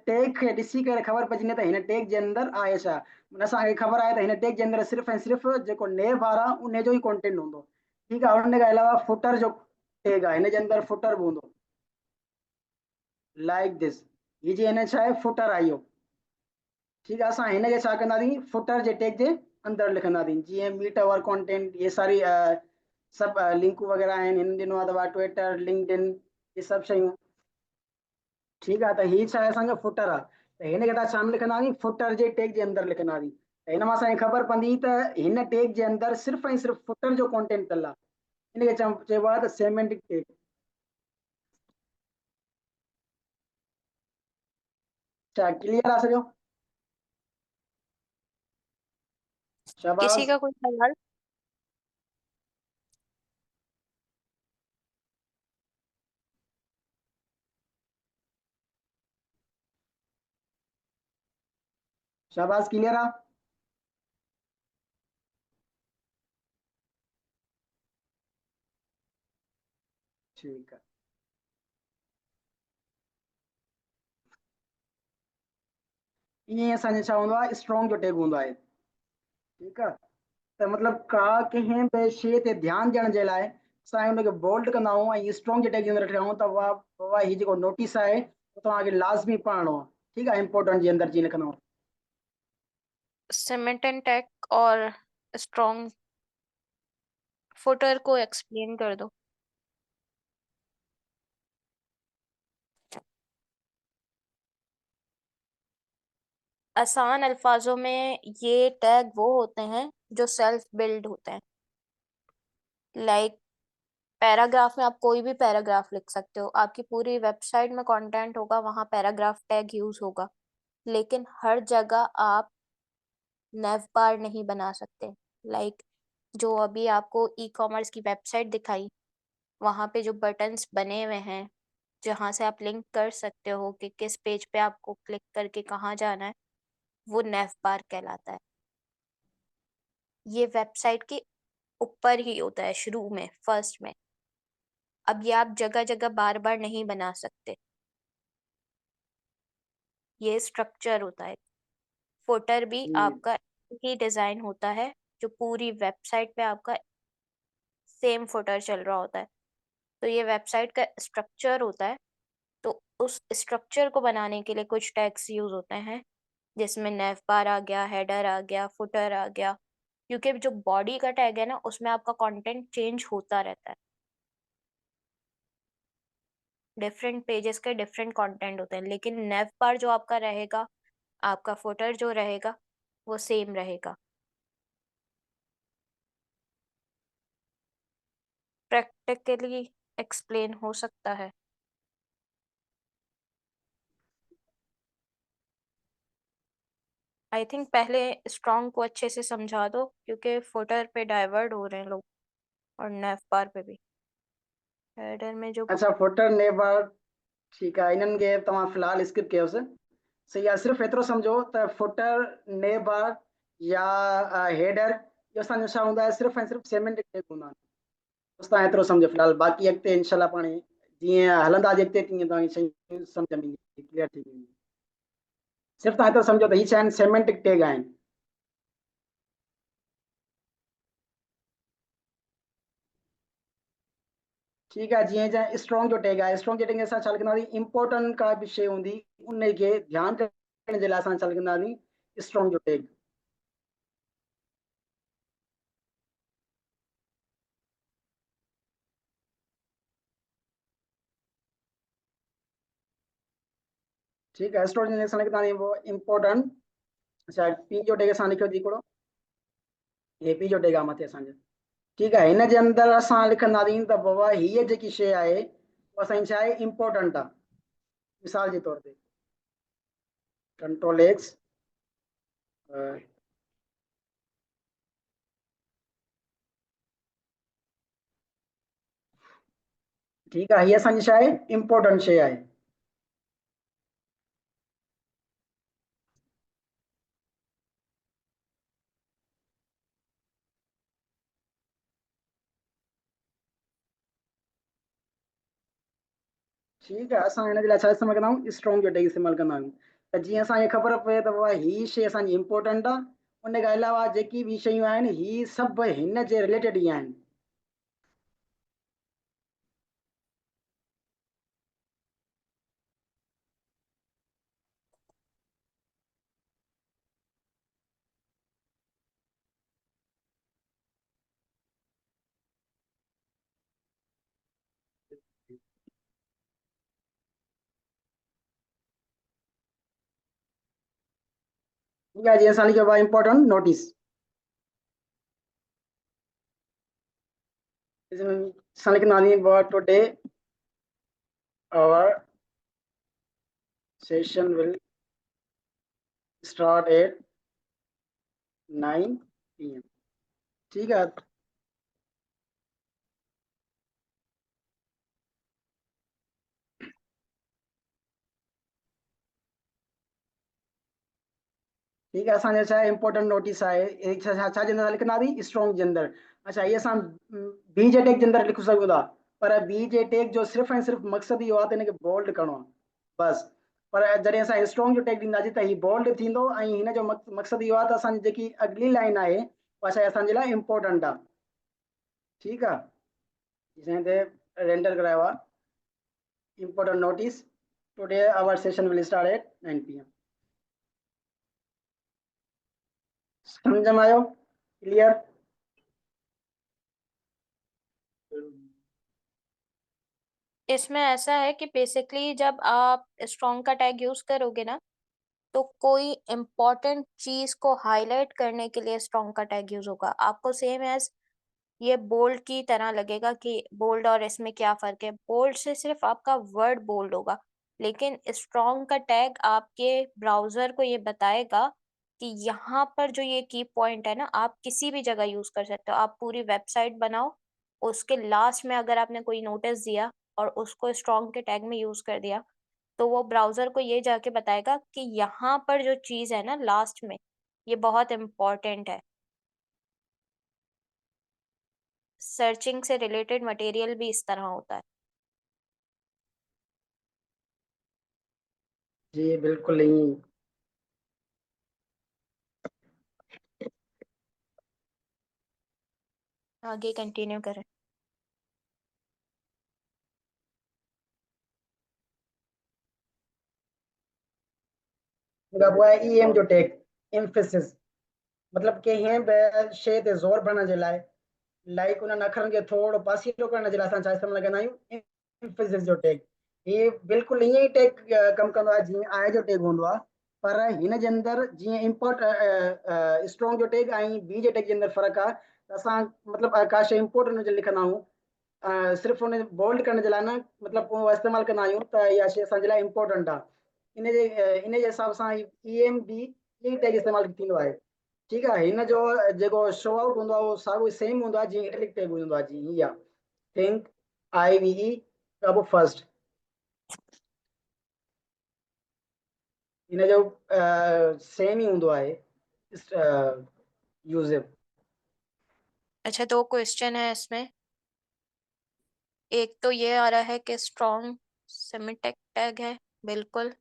टैग खे ॾिसी करे ख़बर पइजी त हिन टैग जे अंदरि आहे छा। माना असांखे ख़बर आहे त हिन टैग जे अंदरि सिर्फ़ु ऐं सिर्फ़ु जेको नेव बार आहे उन जो ई कॉन्टेंट हूंदो। ठीकु आहे, हुन खां अलावा फुटर जो टैग आहे, हिन जे अंदरि फुटर बि हूंदो लाइक दिस। ही जी हिन छा आहे फुटर आहे इहो। ठीकु आहे, असां हिनखे छा कंदासीं, फुटर जे टैग जे अंदरि लिखंदासीं। जीअं मीट अवर कॉन्टेंट, ये सारी सभु लिंकूं वग़ैरह आहिनि, हिन ॾिनो आहे अथवा ट्विटर, लिंक्डइन, ये सभु शयूं। ठीकु आहे, त हीअ छा आहे असांजो फुटर आहे, त हिनखे तव्हां छा में लिखंदासीं, फुटर जे टैग जे अंदरि लिखंदासीं। त हिन मां असांखे ख़बर पवंदी त हिन टैग जे अंदरि सिर्फ़ु ऐं सिर्फ़ु फुटर जो कॉन्टेंट तल आहे। हिनखे चइबो आहे त सेमेंटिक टैग। छा क्लियर आहे सॼो? किसी शाबाश। का कोई सवाल? शाबाश, क्लियर आहे। ठीकु आहे, ईअं असांजो छा हूंदो आहे, स्ट्रॉन्ग जो टैग हूंदो आहे। ठीकु आहे, त मतिलबु का कंहिं बि शइ ते ध्यानु ॾियण जे लाइ असां हुनखे बोल्ड कंदा आहियूं ऐं स्ट्रॉन्ग जे टैग जे अंदरि रखंदा आहियूं त वाह हीउ जेको नोटिस आहे उहो तव्हांखे लाज़मी पढ़णो आहे। ठीकु आहे, इंपॉर्टेंट जे अंदरि जीअं लिखंदा आहियूं। सिमेंटन टेक और स्ट्रॉन्ग फुटर को एक्सप्लेन कर दो। आसान अल्फाजों में ये टैग वो होते हैं जो सेल्फ बिल्ड होते हैं। लाइक पैराग्राफ में आप कोई भी पैराग्राफ लिख सकते हो, आपकी पूरी वेबसाइट में कंटेंट होगा, वहां पैराग्राफ टैग यूज होगा, लेकिन हर जगह आप नेव बार नहीं बना सकते। लाइक जो अभी आपको ई कॉमर्स की वेबसाइट दिखाई, वहां पे जो बटन्स बने हुए हैं, जहाँ से आप लिंक कर सकते हो कि किस पेज पे आपको क्लिक करके कहाँ जाना है, वो नेव बार कहलाता है। ये वेबसाइट के ऊपर ही होता है शुरू में, फर्स्ट में। अब ये आप जगह-जगह बार-बार नहीं बना सकते। ये स्ट्रक्चर होता है। फुटर भी जी आपका एक ही डिज़ाइन होता है, जो पूरी वेबसाइट पे आपका सेम फुटर चल रहा होता है। तो ये वेबसाइट का स्ट्रक्चर होता है, तो उस स्ट्रक्चर को बनाने के लिए कुछ टैग्स यूज़ होते हैं, जिसमें नेव बार आ गया, हेडर आ गया, फुटर आ गया। क्योंकि जो बॉडी का टैग है ना, उसमें आपका कंटेंट चेंज होता रहता है। डिफरेंट पेजेस के डिफरेंट कंटेंट होते हैं, लेकिन नेव बार जो आपका रहेगा, आपका फुटर जो रहेगा, वो सेम रहेगा। प्रैक्टिकली एक्सप्लेन हो सकता है। आई थिंक पहले स्ट्रॉन्ग को अच्छे से समझा दो, क्योंकि फुटर पे डाइवर्ट हो रहे हैं लोग, और नेव बार पे भी। हेडर में जो अच्छा फुटर ने बार ठीक है इन्हनि खे तव्हां फ़िलहाल स्किप कयोसि सही आहे सिर्फ़ु एतिरो सम्झो त फुटर ने बार या हेडर इहो असांजो छा हूंदो आहे सिर्फ़ु ऐं सिर्फ़ु सेमेंटिक टैग हूंदा आहिनि बसि तव्हां एतिरो सम्झो फ़िलहाल बाक़ी अॻिते इनशाला पाण जीअं हलंदासीं अॻिते तीअं तव्हांजी शयूं सम्झ में ईंदी क्लियर थी वेंदी सिर्फ़ु तव्हां एतिरो सम्झो त हीअ छा आहिनि सेमेंटिक टैग आहिनि ठीक है जीअं चाहे स्ट्रॉन्ग जो टैग आहे स्ट्रॉन्ग जे टैग में असां छा लिखंदासीं इंपॉर्टेंट का बि शइ हूंदी उन खे ध्यानु करण जे लाइ असां छा लिखंदासीं स्ट्रॉन्ग जो टैग ठीक है स्ट्रॉन्ग जे असां लिखंदासीं वो इंपॉर्टेंट अच्छा पी जो टैग असां लिखियो थी हिकिड़ो हे पी जो टैग आहे मथे असांजो ठीकु आहे हिन जे अंदरि असां लिखंदासीं त बाबा हीअ जेकी शइ आहे उहा असांजी छा आहे इंपॉर्टेंट आहे मिसाल जे तौर ते कंट्रोल एक्स ठीकु आहे हीअ असांजी छा आहे इंपॉर्टेंट शइ आहे ठीकु आहे असां हिन जे लाइ छा इस्तेमालु कंदा आहियूं स्ट्रॉन्ग जो टैग इस्तेमालु कंदा आहियूं त जीअं असांखे ख़बर पए त बाबा हीअ शइ असांजी इंपॉर्टेंट आहे उन खां अलावा जेकी बि शयूं आहिनि ही सभु हिन जे रिलेटेड ई आहिनि ठीकु आहे जीअं असां लिखियो आहे इंपॉर्टेंट नोटिस असां लिखंदासीं बाबा today our session will start at 9 PM ठीक है ठीक है असांजो छा आहे इंपॉर्टेंट नोटिस आहे छा जे अंदरि लिखंदासीं स्ट्रॉन्ग जे अंदरि अच्छा ये असां बी जे टैग जे अंदरि लिखी सघूं था पर बी जे टैग जो सिर्फ़ु ऐं सिर्फ़ु मक़सदु इहो आहे त हिनखे बोल्ड करिणो आहे बसि पर जॾहिं असां स्ट्रॉन्ग जो टैग ॾींदासीं त हीउ बोल्ड थींदो ऐं हिन जो मक़सदु इहो आहे त असांजी जेकी अॻिली लाइन आहे उहा छा आहे असांजे लाइ इम्पोर्टेंट आहे ठीकु आहे जंहिं ते रेंडर करायो आहे important notice today our session will start at 9 PM समझ में आयो क्लियर इसमें ऐसा है कि बेसिकली जब आप स्ट्रॉन्ग का टैग यूज करोगे ना, तो कोई इम्पोर्टेंट चीज को हाईलाइट करने के लिए स्ट्रॉन्ग का टैग यूज होगा। आपको सेम एज ये बोल्ड की तरह लगेगा कि बोल्ड और इसमें क्या फर्क है। बोल्ड से सिर्फ आपका वर्ड बोल्ड होगा, लेकिन स्ट्रॉन्ग का टैग आपके ब्राउजर को ये बताएगा कि यहाँ पर जो ये की पॉइंट है ना, आप किसी भी जगह यूज कर सकते हो। आप पूरी वेबसाइट बनाओ, उसके लास्ट में अगर आपने कोई नोटिस दिया और उसको स्ट्रॉन्ग के टैग में यूज कर दिया, तो वो ब्राउजर को ये जाके बताएगा कि यहाँ पर जो चीज है ना लास्ट में, ये बहुत इम्पोर्टेंट है। सर्चिंग से रिलेटेड मटेरियल भी इस तरह होता है। जी बिल्कुल नहीं। आगे कंटिन्यू करें। हुआ है ईएम जो टेक एम्फेसिस, मतलब के हैं शे ते ज़ोर भरण जे लाइ, लाइक उन्हनि अखरनि खे थोरो पासीरो करण जे लाइ असां छा इस्तेमालु कंदा आहियूं, एम्फेसिस जो टेक। ये बिल्कुलु ईअं ई टेक कमु कंदो आहे जीअं आई जो टेक हूंदो आहे, पर हिन जे अंदरि जीअं इम्पोर्ट स्ट्रॉन्ग जो टेक ऐं बी जे टेक जे अंदरि फ़र्क़ु आहे। त असां मतिलबु का शइ इम्पोर्ट हुन जे लिखंदा आहियूं, सिर्फ़ु हुन बोल्ड करण जे लाइ न, मतिलबु उहो इस्तेमालु कंदा आहियूं त इहा शइ असांजे लाइ इम्पोर्टेंट आहे। इन जे हिसाब सां E M B E tag इस्तेमालु थींदो आहे। ठीकु आहे। हिन जो जेको शो आउट हूंदो आहे उहो साॻियो सेम हूंदो आहे जीअं इटैलिक टैग हूंदो आहे, जीअं हीअ थिंक आई वी ई कब फर्स्ट। हिन जो सेम ही हूंदो आहे यूज़। अच्छा, दो क्वेश्चन है इसमें। एक तो ये आ रहा है कि स्ट्रॉन्ग सिमेंटिक टैग है, बिल्कुल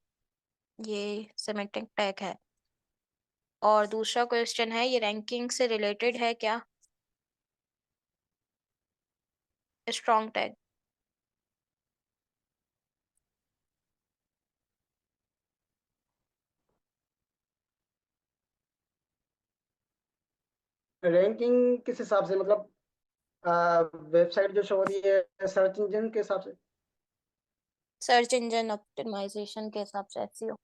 ये सिमेंटिक टैग है। और दूसरा क्वेश्चन है ये रैंकिंग से रिलेटेड है क्या, स्ट्रॉन्ग टैग। रैंकिंग किस हिसाब से, मतलब वेबसाइट जो शो हो रही है सर्च इंजन के हिसाब से? सर्च इंजन ऑप्टिमाइजेशन के हिसाब से, एसईओ।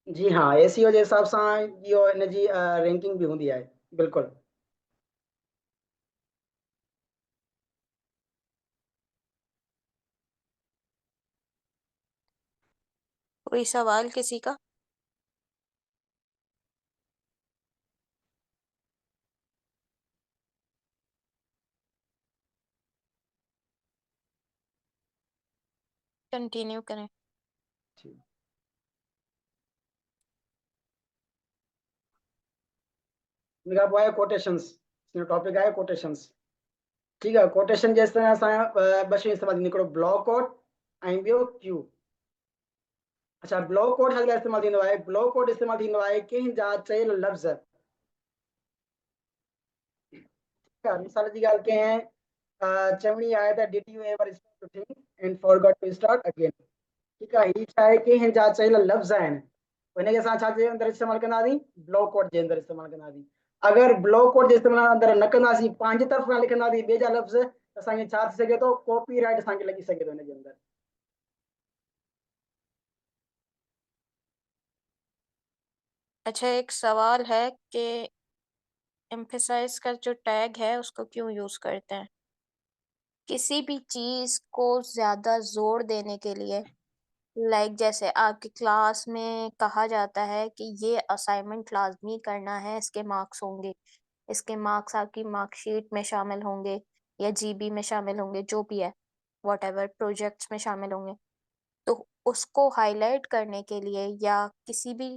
जी हाँ, एसीओ जे हिसाब सां इहो इन जी रैंकिंग भी हूंदी आहे, बिल्कुलु। कोई सवाल किसी का? कंटिन्यू करें। इनखां पोइ आहे कोटेशंस, टॉपिक आहे कोटेशंस। ठीकु आहे। कोटेशन जे तरह असां ॿ शयूं इस्तेमालु थींदियूं, हिकिड़ो ब्लॉक कोड ऐं ॿियो क्यू। अच्छा, ब्लॉक कोड छा लाइ इस्तेमालु थींदो आहे? ब्लॉक कोड इस्तेमालु थींदो आहे कंहिं जा चयल लफ़्ज़, मिसाल जी ॻाल्हि कयं चवणी आहे त did you ever start to think and forgot to start again. ठीकु आहे। हीअ छा आहे, कंहिं जा चयल लफ़्ज़ आहिनि, हिनखे असां छा जे अंदरि इस्तेमालु कंदासीं? ब्लॉक कोड जे अंदरि इस्तेमालु कंदासीं। अगरि ब्लॉक कोड जे इस्तेमालु अंदरि न कंदासीं, पंहिंजी तरफ़ खां लिखंदासीं ॿिए जा लफ़्ज़, त असांखे छा थी सघे थो? कॉपी राइट असांखे लॻी सघे थो हिन जे अंदरि। अच्छा, एक सवाल है कि एम्फेसाइज का जो टैग है उसको क्यों यूज करते हैं? किसी भी चीज को ज्यादा जोर देने के लिए, लाइक जैसे आपकी क्लास में कहा जाता है कि ये असाइनमेंट लाजमी करना है, इसके मार्क्स होंगे, इसके मार्क्स आपकी मार्कशीट में शामिल होंगे या जीबी में शामिल होंगे, जो भी है, वॉट प्रोजेक्ट्स में शामिल होंगे। तो उसको हाईलाइट करने के लिए या किसी भी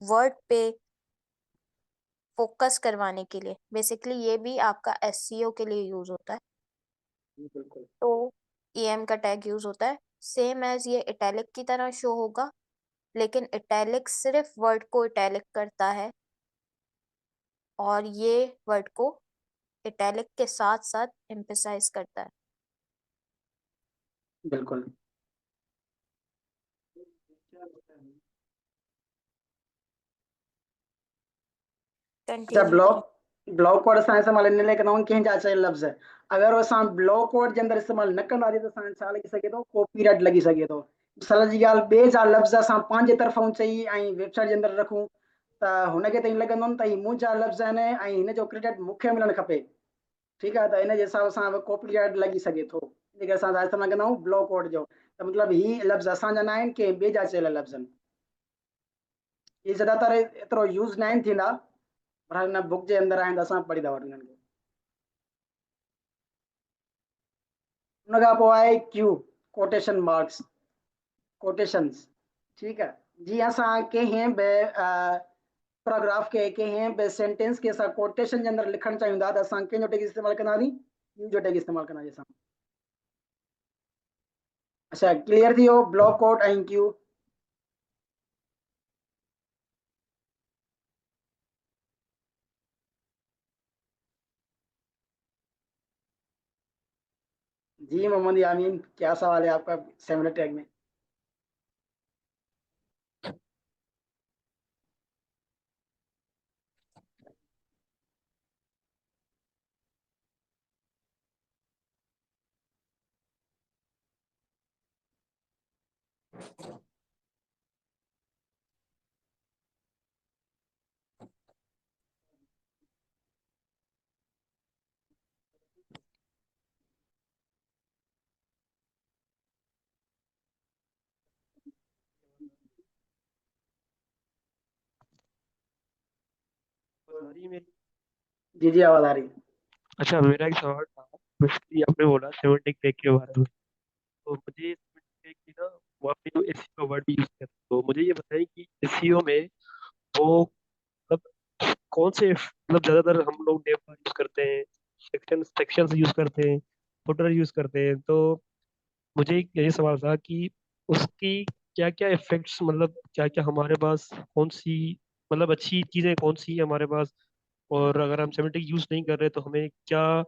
वर्ड पे फोकस करवाने के लिए, बेसिकली ये भी आपका एससीओ के लिए यूज होता है। बिल्कुल तो ईएम का टैग यूज होता है, सेम एज ये इटैलिक की तरह शो होगा, लेकिन इटैलिक सिर्फ वर्ड को इटैलिक करता है और ये वर्ड को इटैलिक के साथ साथ एम्फेसाइज करता है। बिल्कुल। अच्छा, कंटिन्यू करें। ब्लॉक कोड असां इस्तेमालु इन लाइ कंदा आहियूं कंहिं जा चयल लफ़्ज़, अगरि असां ब्लॉक कोड जे अंदरि इस्तेमालु न कंदासीं त असांखे छा लॻी सघे थो? कॉपीराइट लॻी सघे थो। मिसाल जी ॻाल्हि, ॿिए जा लफ़्ज़ असां पंहिंजे तरफ़ां चई ऐं वेबसाइट जे अंदरि रखूं त हुनखे त ईअं लॻंदो न त हीअ मुंहिंजा लफ़्ज़ आहिनि ऐं हिन जो क्रेडिट मूंखे मिलणु खपे। ठीकु आहे। त इन जे हिसाब सां कॉपीराइट लॻी सघे थो, इन करे असां इस्तेमालु कंदा आहियूं ब्लॉक कोड जो। त मतिलबु हीअ लफ़्ज़ असांजा न आहिनि, कंहिं ॿिए जा चयल लफ़्ज़ आहिनि। इहे ज़्यादातर एतिरो यूज़ न आहिनि थींदा, पर हिन बुक जे अंदरि आहिनि त असां पढ़ी था वठूं हिननि खे। उन खां पोइ आहे क्यू, कोटेशन मार्क्स, कोटेशंस। ठीक है जी, असां कंहिं बि पैराग्राफ के कंहिं बि सेंटेंस के असां कोटेशन जे अंदरि लिखणु चाहियूं था त असां कंहिंजो टैग इस्तेमालु कंदासीं? क्यू जो टैग इस्तेमालु कंदासीं असां। अच्छा, क्लियर थी वियो ब्लॉक कोट ऐं क्यू? जी मोहम्मद यामीन, क्या सवाल है आपका सेमिनर टैग में? जी जी, आवाज आ रही है। अच्छा, मेरा एक सवाल था। बेसिकली आपने बोला सेमेंटिक टैग के बारे में, तो मुझे सेमेंटिक टैग की ना, वो आपने जो एसईओ का वर्ड यूज किया, तो मुझे ये बताइए कि एसईओ में वो मतलब कौन से, मतलब ज्यादातर हम लोग नेम बार यूज करते हैं, सेक्शन यूज करते हैं, फुटर यूज करते हैं, तो मुझे एक ये सवाल था कि उसकी क्या क्या इफेक्ट्स, मतलब क्या क्या हमारे पास कौन सी, मतलब अच्छी चीजें कौन सी है हमारे पास, और अगर हम सेमेंटिक यूज नहीं कर रहे तो हमें क्या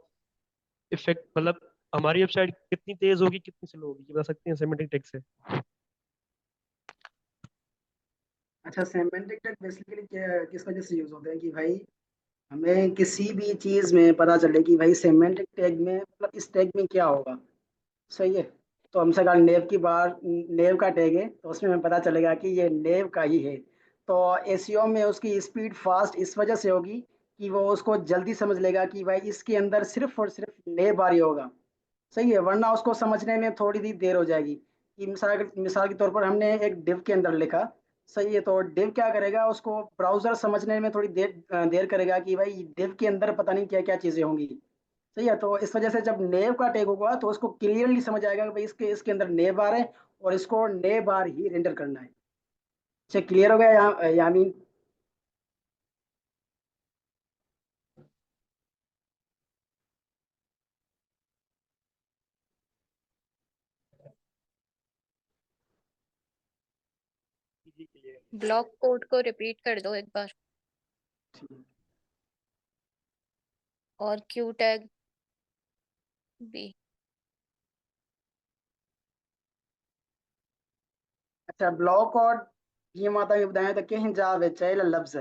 इफेक्ट, मतलब हमारी वेबसाइट कितनी तेज होगी कितनी स्लो होगी, ये बता सकते हैं सेमेंटिक टैग से? अच्छा, सेमेंटिक टैग बेसिकली किस वजह से यूज होते हैं कि भाई हमें किसी भी चीज में पता चले कि भाई सेमेंटिक टैग में मतलब इस टैग में क्या होगा। सही है। तो हमसे अगर नेव की बार नेव का टैग है तो उसमें हमें पता चलेगा कि ये नेव का ही है। तो एसईओ में उसकी स्पीड फास्ट इस वजह से होगी कि वो उसको जल्दी समझ लेगा कि भाई इसके अंदर सिर्फ और सिर्फ नेव बार ही होगा। सही है, वरना उसको समझने में थोड़ी सी देर हो जाएगी। कि मिसाल के तौर पर हमने एक डिव के अंदर लिखा। सही है, तो डिव क्या करेगा, उसको ब्राउजर समझने में थोड़ी देर करेगा कि भाई डिव के अंदर पता नहीं क्या क्या चीजें होंगी। सही है, तो इस वजह से जब नेव का टैग होगा तो उसको क्लियरली समझ आएगा कि भाई इसके इसके अंदर नेव बार है और इसको नेव बार ही रेंडर करना है। अच्छा, क्लियर हो गया यामीन? जी क्लियर। ब्लॉक कोड को रिपीट कर दो एक बार। और क्यू टैग भी। अच्छा, ब्लॉक और जीअं मां तव्हांखे ॿुधायां त कंहिं जा बि चयल लफ़्ज़,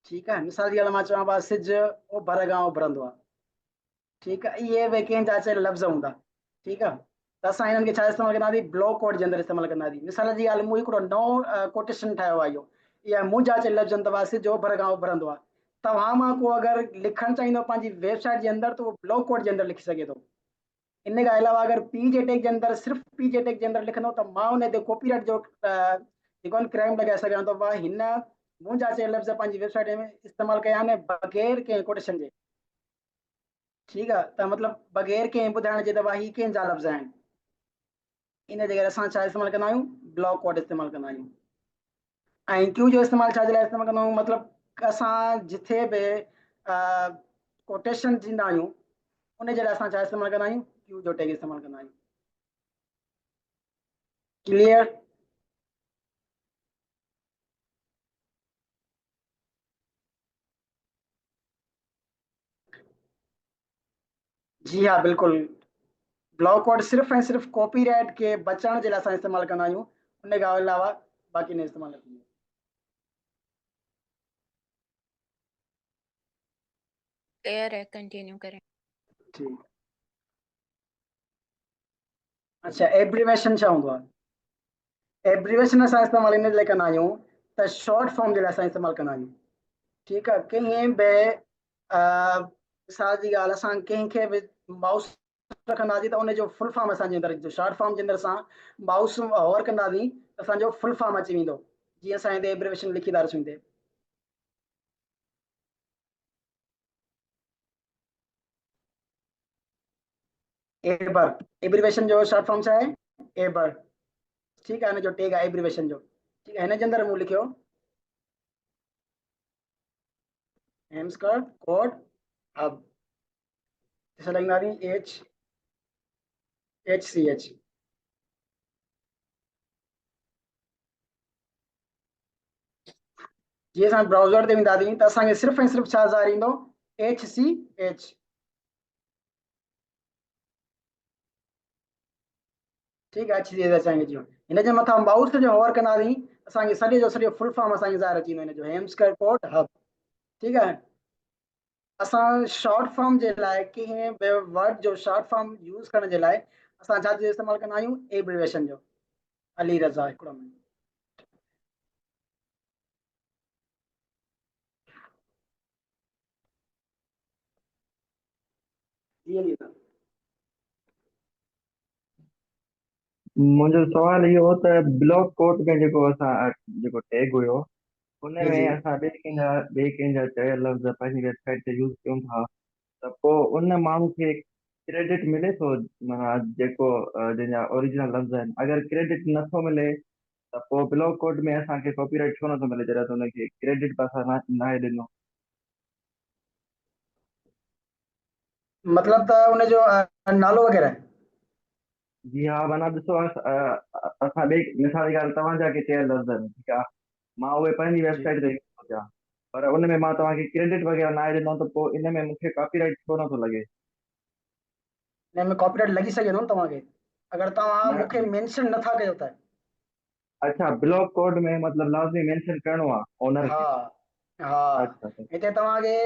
ठीकु आहे, मिसाल जी ॻाल्हि मां चवां पिया सिज उभर गांव उभरंदो आहे। ठीकु आहे, इहे बि कंहिं जा चयल लफ़्ज़ हूंदा। ठीकु आहे, त असां हिननि खे छा इस्तेमालु कंदासीं? ब्लॉक कोड जे अंदरि इस्तेमालु कंदासीं। मिसाल जी ॻाल्हि, मूं हिकिड़ो नओं कोटेशन ठाहियो आहे। इहो इहा मुंहिंजा चयल लफ़्ज़ अथव, सिज उभर गांव उभरंदो आहे। तव्हां मां को अगरि लिखणु चाहींदो पंहिंजी वेबसाइट जे अंदरि त उहो ब्लॉक कोड जे अंदरि लिखी सघे थो। इन खां अलावा अगरि पी जे टैग जे अंदरि सिर्फ़ु पी जे टैग जे अंदरि लिखंदो त मां हुन ते कॉपीराइट जो जेको आहे क्राइम लॻाए सघां थो। भाई हिन मुंहिंजा चयल लफ़्ज़ पंहिंजी वेबसाइट में इस्तेमालु कया आहिनि बग़ैर कंहिं कोटेशन जे। ठीकु आहे, त मतिलबु बग़ैर कंहिं ॿुधाइण जे त भाई ही कंहिंजा लफ़्ज़ आहिनि। इन जे करे असां छा इस्तेमालु कंदा आहियूं? ब्लॉक कोड इस्तेमालु कंदा आहियूं। ऐं क्यू जो इस्तेमालु छाजे लाइ इस्तेमालु कंदा आहियूं? मतिलबु असां जिथे बि कोटेशन ॾींदा आहियूं उन जे लाइ असां छा इस्तेमालु कंदा आहियूं? क्यू जो टैग इस्तेमालु कंदा आहियूं। क्लियर? जी हाँ, बिल्कुलु। ब्लॉक कोड सिर्फ़ु ऐं सिर्फ़ु कॉपीराइट के बचाइण जे लाइ असां इस्तेमालु कंदा आहियूं। उन खां अलावा बाक़ी न इस्तेमालु कंदा आहियूं। क्लियर है, कंटिन्यू करें। ठीकु। अच्छा, एब्रीवेशन छा हूंदो आहे? एब्रीवेशन असां इस्तेमालु इन जे लाइ कंदा आहियूं त शॉर्ट फॉर्म जे लाइ असां इस्तेमालु कंदा आहियूं। ठीकु आहे, कंहिं बि मिसाल जी ॻाल्हि, असां कंहिंखे बि माउस रखंदासीं त उनजो फुल फॉर्म असांजे अंदरि शॉर्ट फॉर्म जे अंदरि असां माउस होवर कंदासीं त असांजो फुल फॉर्म अची वेंदो। जीअं असां हिते एब्रीवेशन लिखी था रखूं हिते। एबर एब्रीवेशन जो शॉर्ट फॉर्म छा आहे एबर। ठीक है, हिन जो टैग आहे एब्रीवेशन जो। ठीक है, हिन जे अंदरि मूं लिखियो हेमस्कर कोड हब, जैसे लगना रही HCH। जी असां ब्राउज़र ते वेंदासीं त असांखे सिर्फ़ु ऐं सिर्फ़ु छा ज़ाहिर ईंदो HCH। ठीक है, HCH असांखे अची वियो। हिन जे मथां माउस जो होवर कंदासीं असांखे सॼे जो सॼो फुल फॉर्म असांखे ज़ाहिर अची वेंदो हिन जो हेमस्कर कोड हब। ठीक है, असां शॉर्ट फॉर्म जे लाइ कंहिं बि वर्ड जो शॉर्ट फॉर्म यूज़ करण जे लाइ असां छा जो इस्तेमालु कंदा आहियूं एब्रीवेशन जो। अली रज़ा हिकिड़ो मिनट। जी अली रज़ा। मुंहिंजो सुवाल इहो हो त ब्लॉक कोड में जेको असां जेको टैग हुयो उन जी में जी असां ॿिए कंहिंजा चयल लफ़्ज़ पंहिंजी वेबसाइट ते यूज़ कयूं था त पोइ उन माण्हू खे क्रेडिट मिले थो, माना जेको जंहिंजा ओरिजिनल लफ़्ज़ आहिनि, अगरि क्रेडिट नथो मिले त पोइ ब्लॉक कोड में असांखे कॉपीराइट छो नथो मिले जॾहिं त हुनखे क्रेडिट बि असां नाहे ॾिनो। मतलब त उनजो नालो वग़ैरह। जी हा, माना ॾिसो असां ॿिए मिसाल जी ॻाल्हि तव्हांजा के चयल लफ़्ज़ आहिनि, ठीकु आहे, मां उहे पंहिंजी जी वेबसाइट ते यूज़ थो कयां पर उन में मां तव्हांखे क्रेडिट वग़ैरह नाहे ॾिनो त पोइ इन में मूंखे कॉपीराइट छो नथो लॻे? हिन में कॉपीराइट लॻी सघे थो न तव्हांखे, अगरि तव्हां न, मूंखे मेंशन नथा कयो त। अच्छा ब्लॉक कोड में मतलब लाज़मी मेंशन करिणो आहे ओनर हा खे? हा, अच्छा अच्छा। हिते तव्हांखे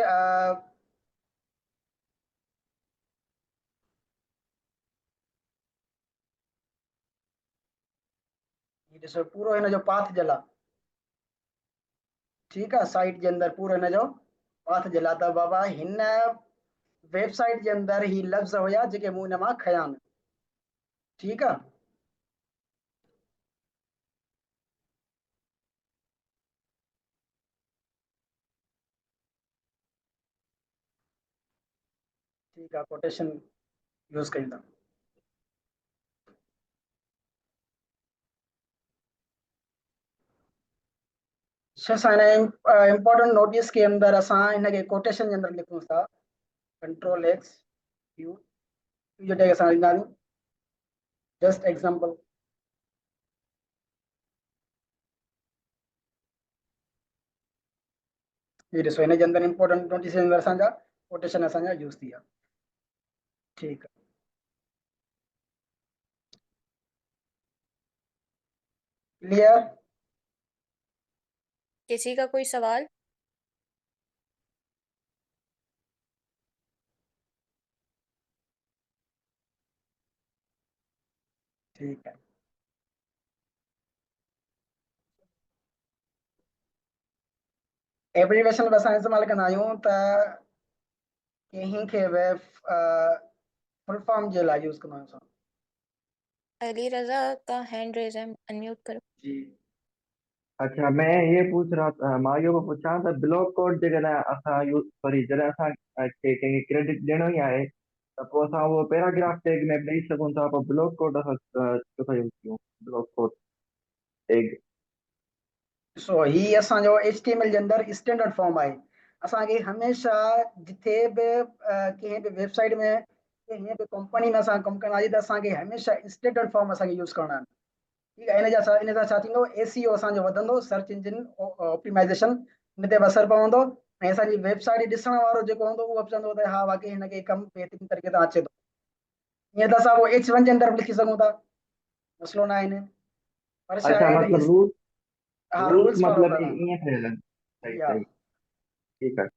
ॾिसो पूरो हिन जो पाथ जे लाइ। ठीक है, साइट के अंदर पूरो हिन जो पाथ जे लाइ त बाबा हिन वेबसाइट के अंदर ही लफ़्ज़ हुया जेके मूं हिन मां खयां आहिनि। ठीक है, ठीक है, कोटेशन यूज़ कयूं था। छा असां हिन इम्पोर्टेंट नोटिस के अंदर असां हिनखे कोटेशन जे अंदर लिखूं था कंट्रोल एक्स क्यू जो टैग असां ॾींदा आहियूं जस्ट एग्जांपल। ये ॾिसो हिन जे अंदर इम्पोर्टेंट नोटिस जे अंदर असांजा कोटेशन असांजा यूज़ थी विया। ठीक है, क्लियर। किसी का कोई सवाल? ठीक है, एब्रीवेशन बि असां इस्तेमालु कंदा आहियूं त कंहिं खे बि फुल फॉर्म जे लाइ यूज़ कंदा आहियूं असां। अली रजा का हैंड रेज है, अनम्यूट करो। जी अच्छा, मैं ये पूछ रहा था, मां इहो पियो पुछां त ब्लॉक कोड जॾहिं असां यूज़ सॉरी जॾहिं असां कंहिंखे क्रेडिट ॾियणो ई आहे त पोइ असां उहो पैराग्राफ टैग में ॾेई सघूं था, पोइ ब्लॉक कोड असां छो था यूज़ कयूं? ब्लॉक कोड टैग सो ही असांजो HTML जे अंदर स्टैंडर्ड फॉर्म आहे। असांखे हमेशह जिथे बि कंहिं बि वेबसाइट में कंहिं बि कंपनी में असां कमु कंदा आहियूं त असांखे हमेशह स्टैंडर्ड फॉर्म असांखे यूज़ करणा आहिनि। ठीक है, इन सां छा थींदो SEO असांजो वधंदो, सर्च इंजिन ऑप्टिमाइज़ेशन हिन ते बि असरु पवंदो ऐं असांजी वेबसाइट ॾिसण वारो जेको हूंदो उहो बि चवंदो त हा वाकई हिनखे कमु बहितरीन तरीक़े सां अचे थो। ईअं त असां उहो H1 जे अंदरि बि लिखी सघूं था, मसइलो न आहे हिन, पर छा अच्छा, आहे मतलब रूल हा रूल्स रूल्स फॉलो मतलब करणा ईअं ठहियल आहिनि? सही आहिनि। या सही, ठीकु आहे।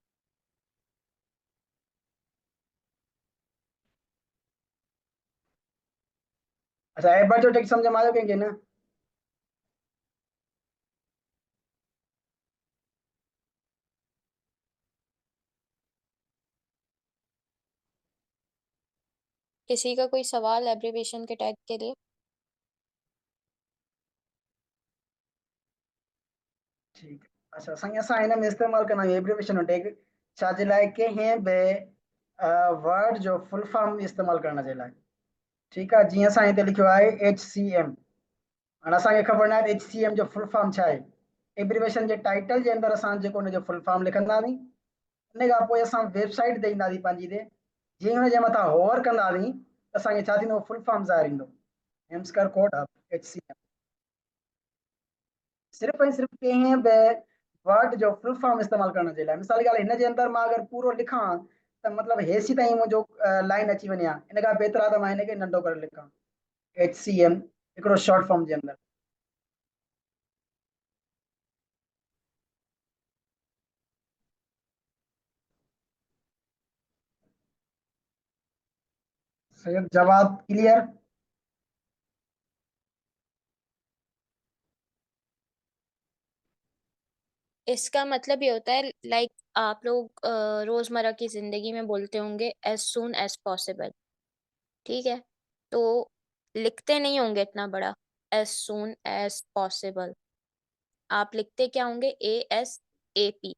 अच्छा, एडवर्ड जो टेक्स्ट सम्झ में आयो कंहिंखे न? किसी का कोई सवाल एब्रीविएशन के टैग के लिए? ठीक है, अच्छा असांखे असां हिन में इस्तेमालु कंदा आहियूं एब्रीविएशन टैग छा जे लाइ कंहिं बि वर्ड जो फुल फॉर्म इस्तेमालु करण जे लाइ। ठीकु आहे। जीअं असां हिते लिखियो आहे HCM, हाणे असांखे ख़बर न आहे HCM जो फुल फॉर्म छा आहे। एब्रीवेशन जे टाइटल जे अंदरि असां जेको हुनजो फुल फॉर्म लिखंदासीं, उन खां पोइ असां वेबसाइट ते ईंदासीं पंहिंजी ते, जीअं हुनजे मथां होवर कंदासीं त असांखे छा थींदो, फुल फॉर्म ज़ाहिर ईंदो, हेम्स्कर कोड हब HCM। सिर्फ़ु ऐं सिर्फ़ु कंहिं बि वर्ड जो फुल फॉर्म इस्तेमालु करण जे लाइ। मिसाल जी ॻाल्हि, हिन जे अंदरि मां अगरि पूरो लिखां त मतिलबु हेसि ताईं मुंहिंजो लाइन अची वञे हा, इन खां बहितर आहे त मां हिनखे नंढो करे लिखां, HCM हिकिड़ो शॉर्ट फॉर्म जे अंदरि। सैयद जवाब क्लियर? इसका मतलब ये होता है, लाइक आप लोग रोजमर्रा की जिंदगी में बोलते होंगे एज सून एज पॉसिबल, ठीक है? तो लिखते नहीं होंगे इतना बड़ा एज सून एज पॉसिबल, आप लिखते क्या होंगे, ASAP,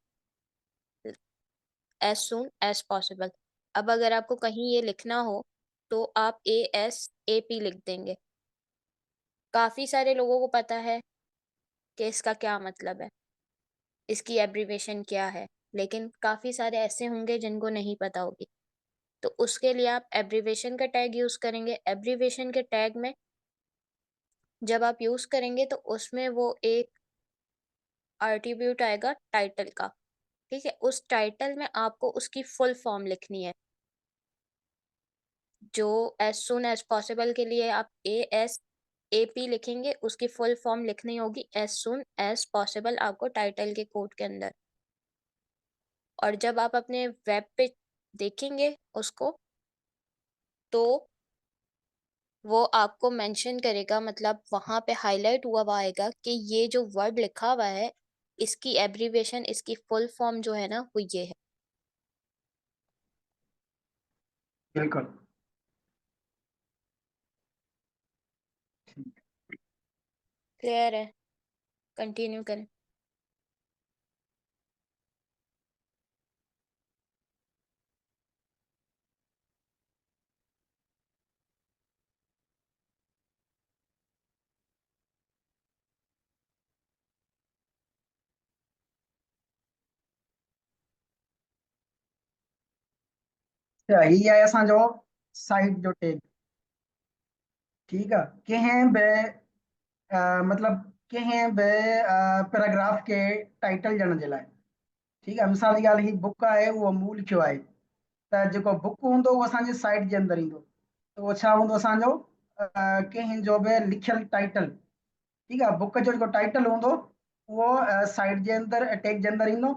as soon as possible. अब अगर आपको कहीं ये लिखना हो तो आप ASAP लिख देंगे। काफी सारे लोगों को पता है कि इसका क्या मतलब है, इसकी एब्रीवेशन क्या है, लेकिन काफी सारे ऐसे होंगे जिनको नहीं पता होगी। तो उसके लिए आप एब्रीवेशन का टैग यूज करेंगे। एब्रीवेशन के टैग में जब आप यूज करेंगे तो उसमें वो एक एट्रीब्यूट आएगा टाइटल का, ठीक है? उस टाइटल में आपको उसकी फुल फॉर्म लिखनी है। जो एज सुन एज पॉसिबल के लिए आप ASAP लिखेंगे, उसकी फुल फॉर्म लिखनी होगी एज सुन एज पॉसिबल आपको टाइटल के कोड के अंदर। और जब आप अपने वेब पे देखेंगे उसको, तो वो आपको मेंशन करेगा, मतलब वहां पे हाईलाइट हुआ हुआ आएगा कि ये जो वर्ड लिखा हुआ है, इसकी एब्रीवेशन, इसकी फुल फॉर्म जो है ना, वो ये है। बिल्कुल। क्लियर है? कंटिन्यू करें। त ही आहे असांजो साइट जो टैग। ठीकु आहे। कंहिं बि मतिलबु कंहिं बि पैराग्राफ खे टाइटल ॾियण जे लाइ, ठीकु आहे। मिसाल जी ॻाल्हि, ही बुक आहे, उहो मूं लिखियो आहे, त जेको बुक हूंदो उहो असांजे साइट जे अंदरि ईंदो, त उहो छा हूंदो, असांजो कंहिंजो बि लिखियलु टाइटल। ठीकु आहे। बुक जो जेको टाइटल हूंदो उहो साइट जे अंदरि टैग जे अंदरि ईंदो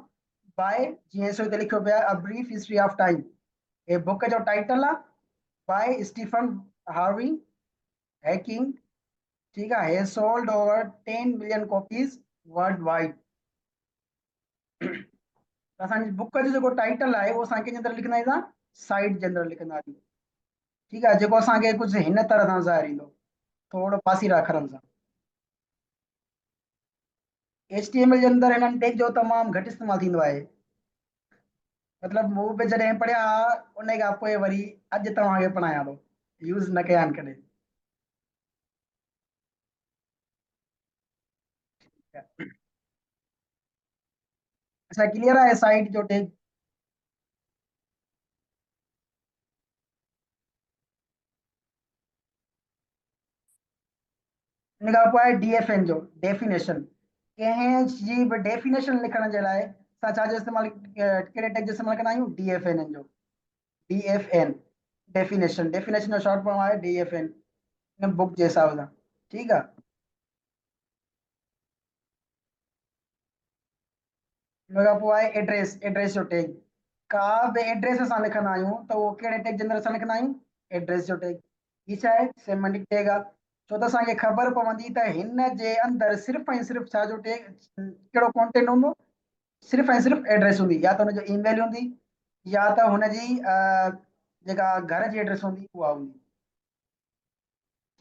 बाय, जीअं सो हिते लिखियो पियो आहे, a brief history of time. हे बुक जो टाइटल आहे, बाय स्टीफन हार्वी हैकिंग। ठीकु आहे। हे sold over 10 million copies world wide. त असांजी बुक जो जेको टाइटल आहे उहो असां कंहिंजे अंदरि लिखंदा आहियूं, साइट जे अंदरि लिखंदासीं। ठीकु आहे। जेको असांखे कुझु हिन तरह सां ज़ाहिर ईंदो, थोरो पासीरा अखरनि सां। HTML जे अंदरि हिननि टैग जो तमामु घटि इस्तेमालु थींदो आहे। मतिलबु मूं बि जॾहिं पढ़िया उन खां पोइ वरी अॼु तव्हांखे पढ़ायां थो, यूज़ न कया आहिनि कॾहिं। अच्छा, क्लियर आहे साइट जो टैग? इन खां पोइ आहे DFN जो डेफिनेशन। कंहिं जी बि डेफिनेशन लिखण जे लाइ असां छा जो इस्तेमालु, कहिड़े टैग जो इस्तेमालु कंदा आहियूं, DFN जो। DFN डेफिनेशन, डेफिनेशन जो शॉर्ट फॉर्म आहे DFN, इन बुक जे हिसाब सां। ठीकु आहे। इन खां पोइ आहे एड्रेस, एड्रेस जो टैग। का बि एड्रेस असां लिखंदा आहियूं त उहो कहिड़े टैग जे अंदरि असां लिखंदा आहियूं, एड्रेस जो टैग। ही छा आहे, सेमेंटिक टैग आहे। छो त असांखे ख़बर पवंदी त हिन जे अंदरि सिर्फ़ु ऐं सिर्फ़ु छा जो टैग, कहिड़ो कॉन्टेंट हूंदो, सिर्फ़ु ऐं सिर्फ़ु एड्रेस हूंदी, या त हुनजो ईमेल हूंदी, या त हुनजी जेका घर जी एड्रेस हूंदी उहा हूंदी।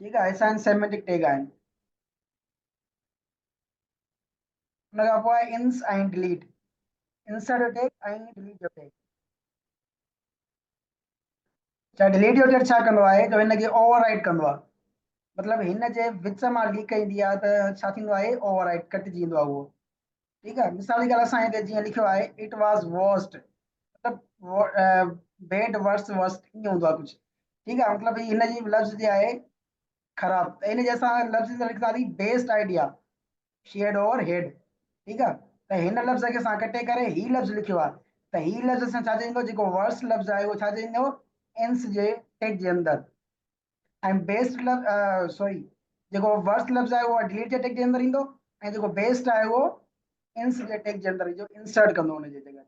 ठीकु आहे। असां सेमेंटिक टैग आहिनि। हुन खां पोइ आहे इंस ऐं डिलीट, इंसर्ट जो टैग ऐं डिलीट जो टैग। चाहे डिलीट छा कंदो आहे जो हिनखे ओवरराइड कंदो आहे, मतलब हिन जे विच मां लीक ईंदी आहे त छा थींदो आहे, ओवरराइड कटिजी ईंदो आहे उहो। ठीकु आहे, मिसाल जी ॻाल्हि असां हिते जीअं लिखियो आहे, इट वाज़ वर्स्ट, मतलब बेड वर्स्ट वर्स्ट ईअं हूंदो आहे कुझु। ठीकु आहे, मतलब हिन जी लफ़्ज़ जे आहे ख़राब, त हिन जे असां लफ़्ज़ ते लिखंदासीं best idea, shade over head. ठीकु आहे, त हिन लफ़्ज़ खे असां कटे करे ही लफ़्ज़ लिखियो आहे, त ही लफ़्ज़ असां छा चईंदो, जेको वर्स्ट लफ़्ज़ आहे उहो छा चईंदो, एंस जे टेग जे अंदरि, ऐं बेस्ट लफ़्ज़ सॉरी, जेको वर्स्ट लफ़्ज़ आहे उहो डिलीट जे टेग जे अंदरि ईंदो, ऐं जेको बेस्ट आहे उहो इंस जे टेग जे अंदरि जो इंसर्ट कंदो हुन जी जगह।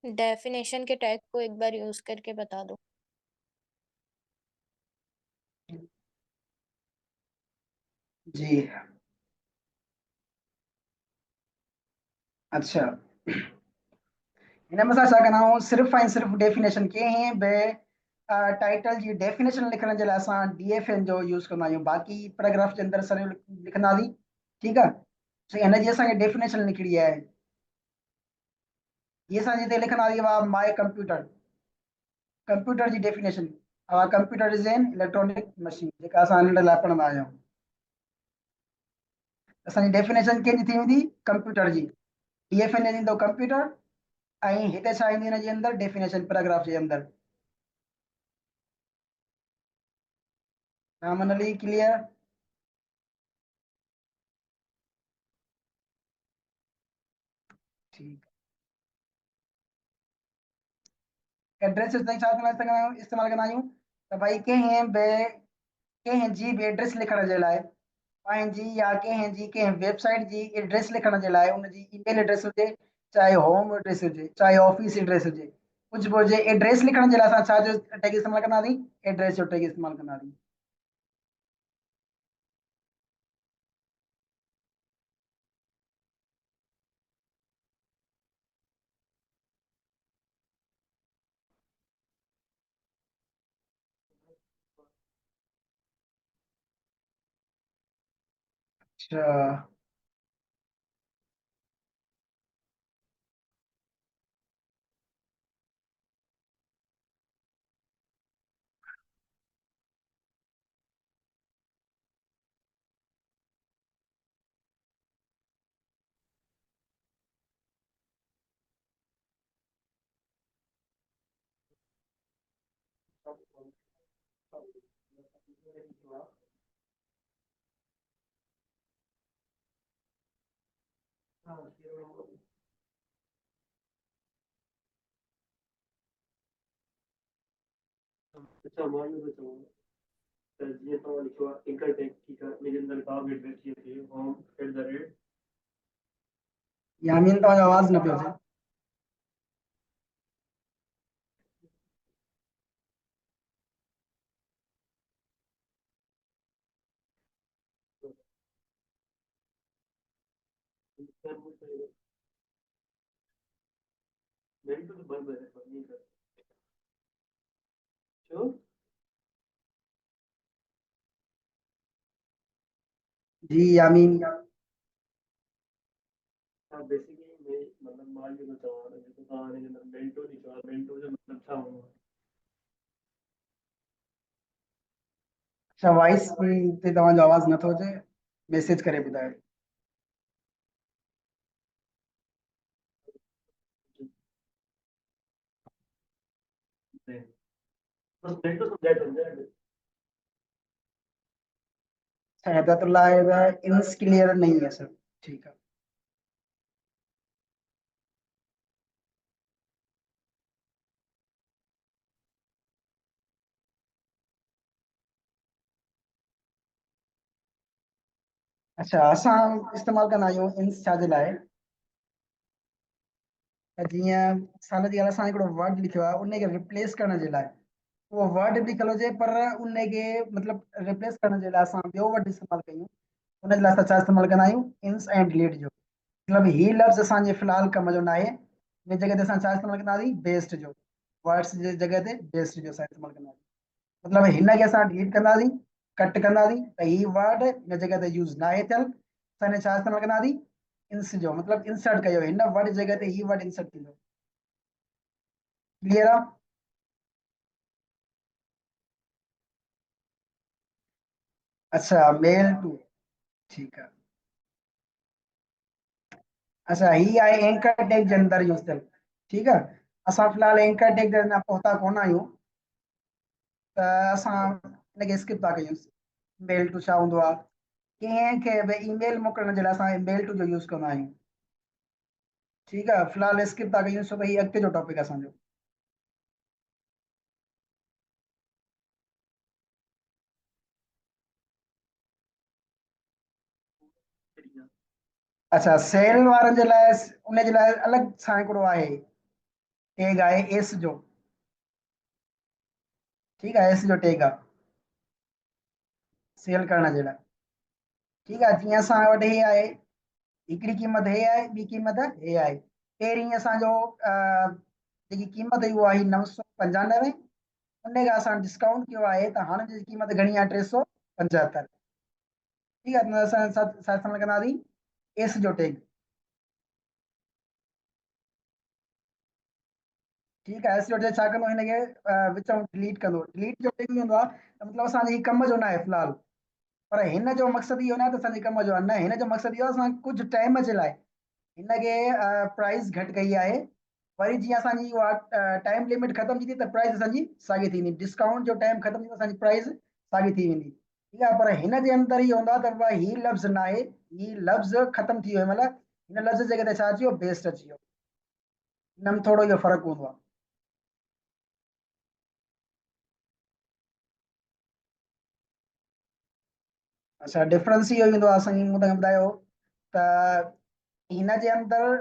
डेफिनेशन के टैग को एक बार यूज करके बता दो। जी अच्छा, हिन में असां छा कंदा आहियूं, सिर्फ़ु ऐं सिर्फ़ु डेफिनेशन कंहिं बि टाइटल जी डेफिनेशन लिखण जे लाइ असां DFN जो यूज़ कंदा आहियूं, बाक़ी पैराग्राफ जे अंदरि सॼो लिखंदासीं। ठीकु आहे, सो हिन जी असांखे डेफिनेशन लिखणी आहे, ये असां जिते लिखंदासीं आहे माय कंप्यूटर, कंप्यूटर जी definition, computer is an electronic machine, जेका असां हिन लाइ पढ़ंदा आहियूं। असांजी डेफिनेशन कंहिंजी थी वेंदी, कंप्यूटर जी, DFN ईंदो कंप्यूटर, ऐं हिते छा ईंदी हिन जे अंदरि, डेफिनेशन पैराग्राफ जे अंदरि। रामन अली क्लियर? ठीक, एड्रेस छा इस्तेमाल कंदा आहियूं, त भाई कंहिं बि कंहिं जी बि एड्रेस लिखण जे लाइ, पंहिंजी या कंहिं वेबसाइट जी एड्रेस लिखण जे लाइ, उनजी ईमेल एड्रेस हुजे, चाहे होम एड्रेस हुजे, चाहे ऑफिस एड्रेस हुजे, कुझु बि हुजे, एड्रेस लिखण जे लाइ असां छा जो टैग इस्तेमाल कंदासीं, एड्रेस जो टैग इस्तेमाल कंदासीं। अच्छा, अच्छा मान लो तो जीअं तव्हां लिखियो आहे इंकर टैग, ठीकु आहे, हिन जे अंदरि का बि एड्रेस जीअं थिए होम यामीन तव्हांजो आवाज़ न पियो अचे। मेंटू तो बंद है, पर नहीं कर क्यों? जी यामीन, हाँ बेसिकली मैं मतलब मान लो तो जेको तव्हां हिन जे अंदरि मेंटो लिखियो आहे, मेंटो जो मतिलबु छा हूंदो आहे? अच्छा वॉइस ते तव्हांजो आवाज़ नथो अचे, मैसेज करे ॿुधायो। बस मेंटो समझाए समझाए अच्छा, हिदायतुल्लाह इंस क्लियर नहीं है सर। ठीक है, अच्छा असां इस्तेमाल कंदा आहियूं इंस छा जे लाइ, त जीअं मिसाल जी ॻाल्हि, असां हिकिड़ो वर्ड लिखियो आहे, उनखे रिप्लेस करण जे लाइ, उहो वर्ड लिखियल हुजे पर उनखे मतिलबु रिप्लेस करण जे लाइ असां ॿियो वर्ड इस्तेमालु कयूं, उन जे लाइ असां छा इस्तेमालु कंदा आहियूं, इंस ऐं डिलीट जो। मतिलबु ही लफ़्ज़ असांजे फ़िलहाल कम जो न आहे, इन जॻह ते असां छा इस्तेमालु कंदासीं, बेस्ट जो, वर्ड्स जे जॻह ते बेस्ट जो असां इस्तेमालु कंदासीं। मतिलबु हिन खे असां डिलीट कंदासीं, कट कंदासीं, त ही वर्ड हिन जॻह ते यूज़ न आहे थियल, असां हिन छा इस्तेमालु कंदासीं, इंस जो, मतिलबु इंसर्ट कयो, हिन वर्ड जॻह ते ही वर्ड इंसर्ट थींदो। क्लियर है? अच्छा मेल टू, ठीक है। अच्छा ही आहे एंकर टैग जे अंदर यूज़ थियल, ठीक है। असां फ़िलहाल एंकर टैग जे अञा पहुता कोन आहियूं, त असां हिनखे स्किप था कयूंसि। मेल टू छा हूंदो आहे? कंहिंखे बि ईमेल मोकिलण जे लाइ असां मेल टू जो यूज़ कंदा आहियूं, ठीकु आहे। फ़िलहाल स्किप था कयूं, छो त हीउ अॻिते जो टॉपिक आहे असांजो। अच्छा सेल वारनि जे लाइ उन जे लाइ अलॻि सां हिकिड़ो आहे टैग आहे एस जो, ठीकु आहे। एस जो टैग आहे सेल करण जे लाइ, ठीकु आहे। जीअं असां वटि हे आहे, हिकिड़ी क़ीमत हे आहे, ॿी क़ीमत हे आहे। पहिरीं असांजो जेकी क़ीमत हुई उहा आई 995, उन खां असां डिस्काउंट कयो आहे, त हाणे जी क़ीमत घणी आहे? 375, ठीकु आहे। त असां सां लॻंदासीं एस जो टैग, ठीकु आहे। एस जो टैग छा कंदो? हिनखे विचों डिलीट कंदो। डिलीट जो टैग हूंदो आहे त मतिलबु असांजे ही कम जो न आहे फ़िलहाल, पर हिन जो मक़सदु इहो न आहे त असांजे कम जो आहे, न, हिन जो मक़सदु इहो आहे असां कुझु टाइम जे लाइ हिनखे प्राइस घटि कई आहे। वरी जीअं असांजी उहा टाइम लिमिट ख़तम थींदी त प्राइस असांजी साॻी थींदी, डिस्काउंट जो टाइम ख़तम थींदो असांजी प्राइस साॻी थी वेंदी, ठीकु आहे। पर हिन जे अंदरि इहो हूंदो आहे त भाई ही लफ़्ज़ न आहे, ही लफ़्ज़ ख़तम थी वियो, मतिलबु हिन लफ़्ज़ जे जॻह ते छा अची वियो? बेस्ट अची वियो। हिन में थोरो इहो फ़र्क़ु हूंदो आहे। अच्छा डिफरेंस इहो ईंदो आहे असांजी, मूं तव्हांखे ॿुधायो त हिन जे अंदरि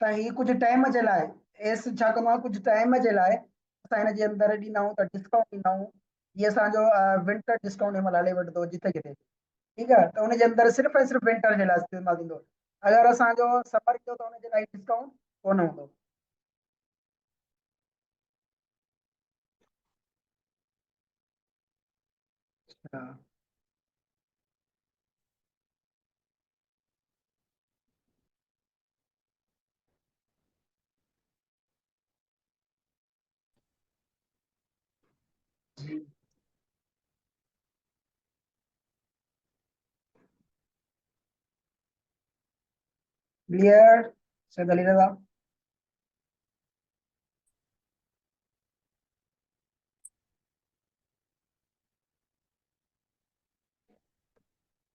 त ही कुझु टाइम जे लाइ एस छा कंदो आहे? कुझु टाइम जे लाइ असां हिन जे अंदरि ॾींदा आहियूं त डिस्काउंट ॾींदा आहियूं। हीअ असांजो विंटर डिस्काउंट हिन महिल हले वठंदो जिते किथे, ठीकु आहे। त हुनजे अंदरि सिर्फ़ु ऐं सिर्फ़ु विंटर जे लाइ इस्तेमालु थींदो। अगरि असांजो समर ईंदो त हुनजे लाइ डिस्काउंट कोन हूंदो। हा जी क्लियर से दलील था?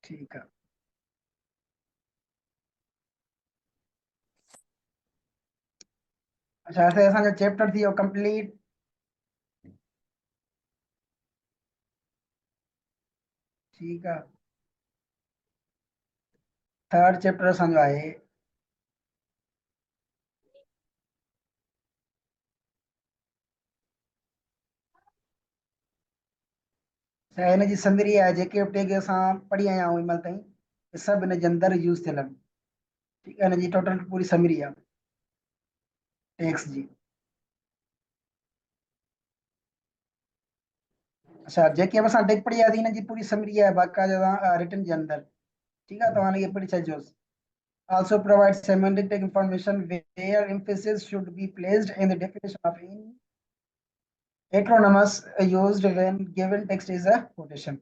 ठीकु आहे। अच्छा ऐसे असांजो चैप्टर थी वियो कंप्लीट, ठीकु आहे। थर्ड चैप्टर असांजो आहे हिन जी समरी आहे, जेके टैग असां पढ़ी आया आहियूं हिन महिल ताईं, हे सभु हिन जे अंदरि यूज़ थियल आहिनि, ठीकु आहे। हिन जी टोटल पूरी समरी आहे टैग्स जी। अच्छा जेके बि असां टैग पढ़ी आहे हिन जी पूरी समरी आहे बाक़ाइदा रिटन जे अंदरि, ठीकु आहे। तव्हां हिनखे पढ़ी छॾिजोसि। Also provides semantic information where emphasis should be placed in the definition of any heteronymous used when given text is a quotation.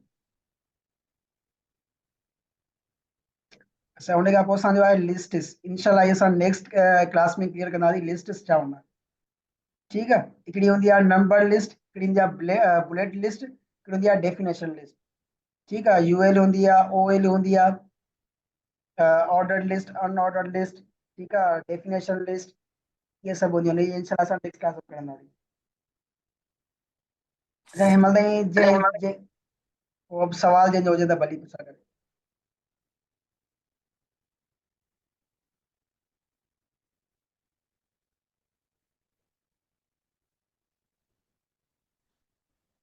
अच्छा उन खां पोइ असांजो आहे लिस्टिस। इंशाल्लाह इहे असां नेक्स्ट क्लास में क्लियर कंदासीं लिस्टिस छा हूंदा, ठीकु आहे। हिकिड़ी हूंदी आहे नंबर लिस्ट, हिकिड़ी हूंदी आहे बुलेट लिस्ट, हिकिड़ी हूंदी आहे डेफिनेशन लिस्ट, ठीकु आहे। यूएल हूंदी आहे, ओएल हूंदी आहे, ऑर्डर लिस्ट, अनऑर्डर लिस्ट, ठीकु आहे, डेफिनेशन लिस्ट, ये सभु हूंदियूं आहिनि। इहे इंशाल्लाह असां नेक्स्ट क्लास में पढ़ंदासीं। अच्छा हिन महिल ताईं जे को बि सवाल जंहिंजो हुजे त भली पुछा करे।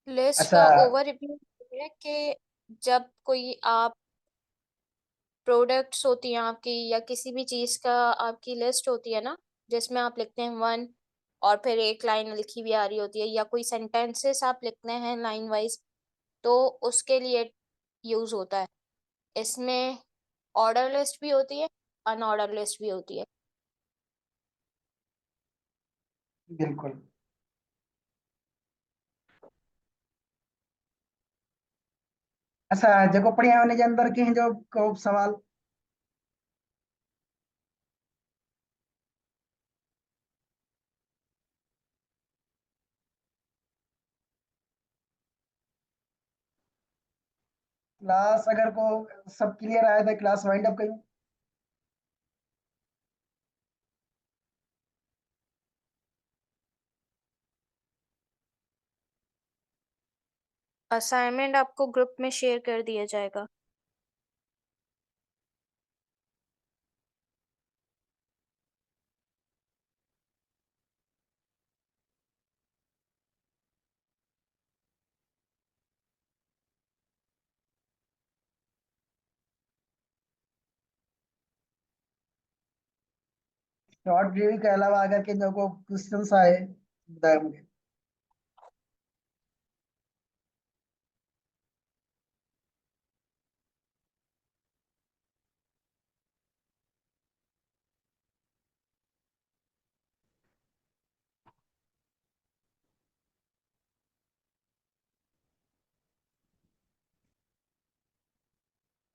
लिस्ट अच्छा का ओवरव्यू है कि जब कोई आप प्रोडक्ट्स होती हैं आपकी या किसी भी चीज़ का आपकी लिस्ट होती है ना, जिसमें आप लिखते हैं वन और फिर एक लाइन लिखी हुई आ रही होती है, या कोई सेंटेंसेस आप लिखते हैं लाइन वाइज, तो उसके लिए यूज़ होता है। इसमें ऑर्डर लिस्ट भी होती है, अनऑर्डर लिस्ट भी होती है। बिल्कुल अच्छा जेको पढ़िया हुन जे अंदर कंहिंजो को सवाल? क्लास अगर को सब क्लियर आए तो क्लास वाइंड अप कयूं? असाइनमेंट आपको ग्रुप में शेयर कर दिया जाएगा। शॉर्ट रिव्यू के अलावा अगर कंहिंजो को क्वेश्चंस आए ॿुधायो मूंखे।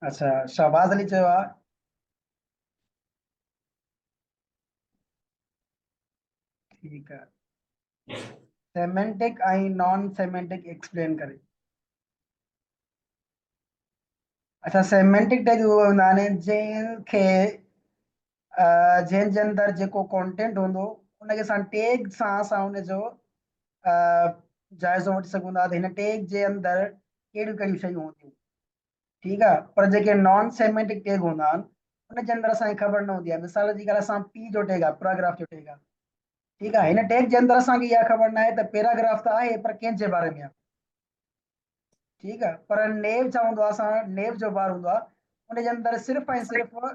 अच्छा शहबाज अली चयो आहे ठीकु आहे सेमेंटिक ऐं नॉन सेमेंटिक एक्सप्लेन करे। अच्छा सेमेंटिक टैग उहे हूंदा आहिनि जंहिंखे जंहिंजे अंदरि जेको कंटेंट हूंदो उनखे असां टैग सां असां उनजो जाइज़ो वठी सघूं था त हिन टैग जे अंदरि कहिड़ियूं कहिड़ियूं शयूं हूंदियूं। ठीकु आहे पर जेके नॉन सेमेंटिक टैग हूंदा आहिनि उनजे अंदरि असांखे ख़बर न हूंदी आहे। मिसाल जी ॻाल्हि असां पी जो टैग आहे पैराग्राफ जो टैग आहे। ठीकु आहे हिन टैग जे अंदरि असांखे इहा ख़बर न आहे त पैराग्राफ त आहे पर कंहिंजे बारे में आहे। ठीकु आहे पर नेव छा हूंदो आहे असां नेव जो बार हूंदो आहे उनजे अंदरि सिर्फ़ु ऐं सिर्फ़ु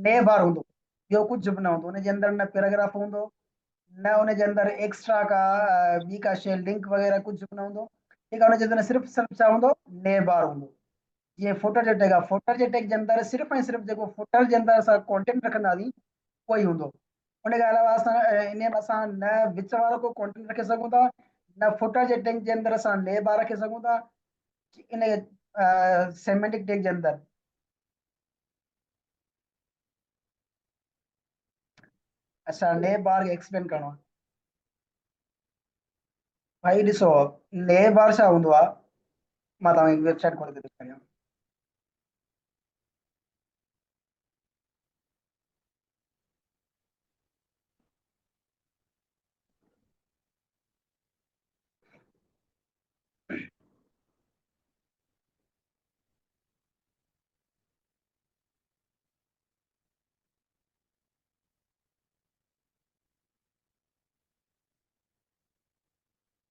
ने बार हूंदो ॿियो कुझु बि न हूंदो उनजे अंदरि न पैराग्राफ हूंदो न उनजे अंदरि एक्स्ट्रा का ॿी का शइ लिंक वग़ैरह कुझु बि न हूंदो। ठीकु आहे उनजे अंदरि सिर्फ़ु सिर्फ़ु छा हूंदो ने बार हूंदो। जीअं फुटर जो टैग आहे फुटर जे टैग जे अंदरि सिर्फ़ु ऐं सिर्फ़ु जेको फुटर जे अंदरि असां कॉन्टेंट रखंदासीं उहो ई हूंदो। उनखे अलावा असां इन में असां न विच वारो को कॉन्टेंट रखे सघूं था न फुटर जे टैग जे अंदरि असां ने बार रखे सघूं था इन सेमेंटिक टैग जे अंदरि। अच्छा ने बार खे एक्सप्लेन करणो आहे। भाई ॾिसो ने बार छा हूंदो आहे मां तव्हांखे वेबसाइट खोले थो ॾेखारियां।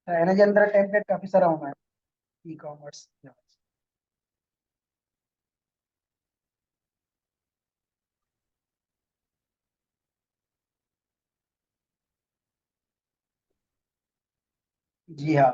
त हिन जे अंदरि टेम्पलेट काफ़ी सारा हूंदा आहिनि ई कॉमर्स। जी हाँ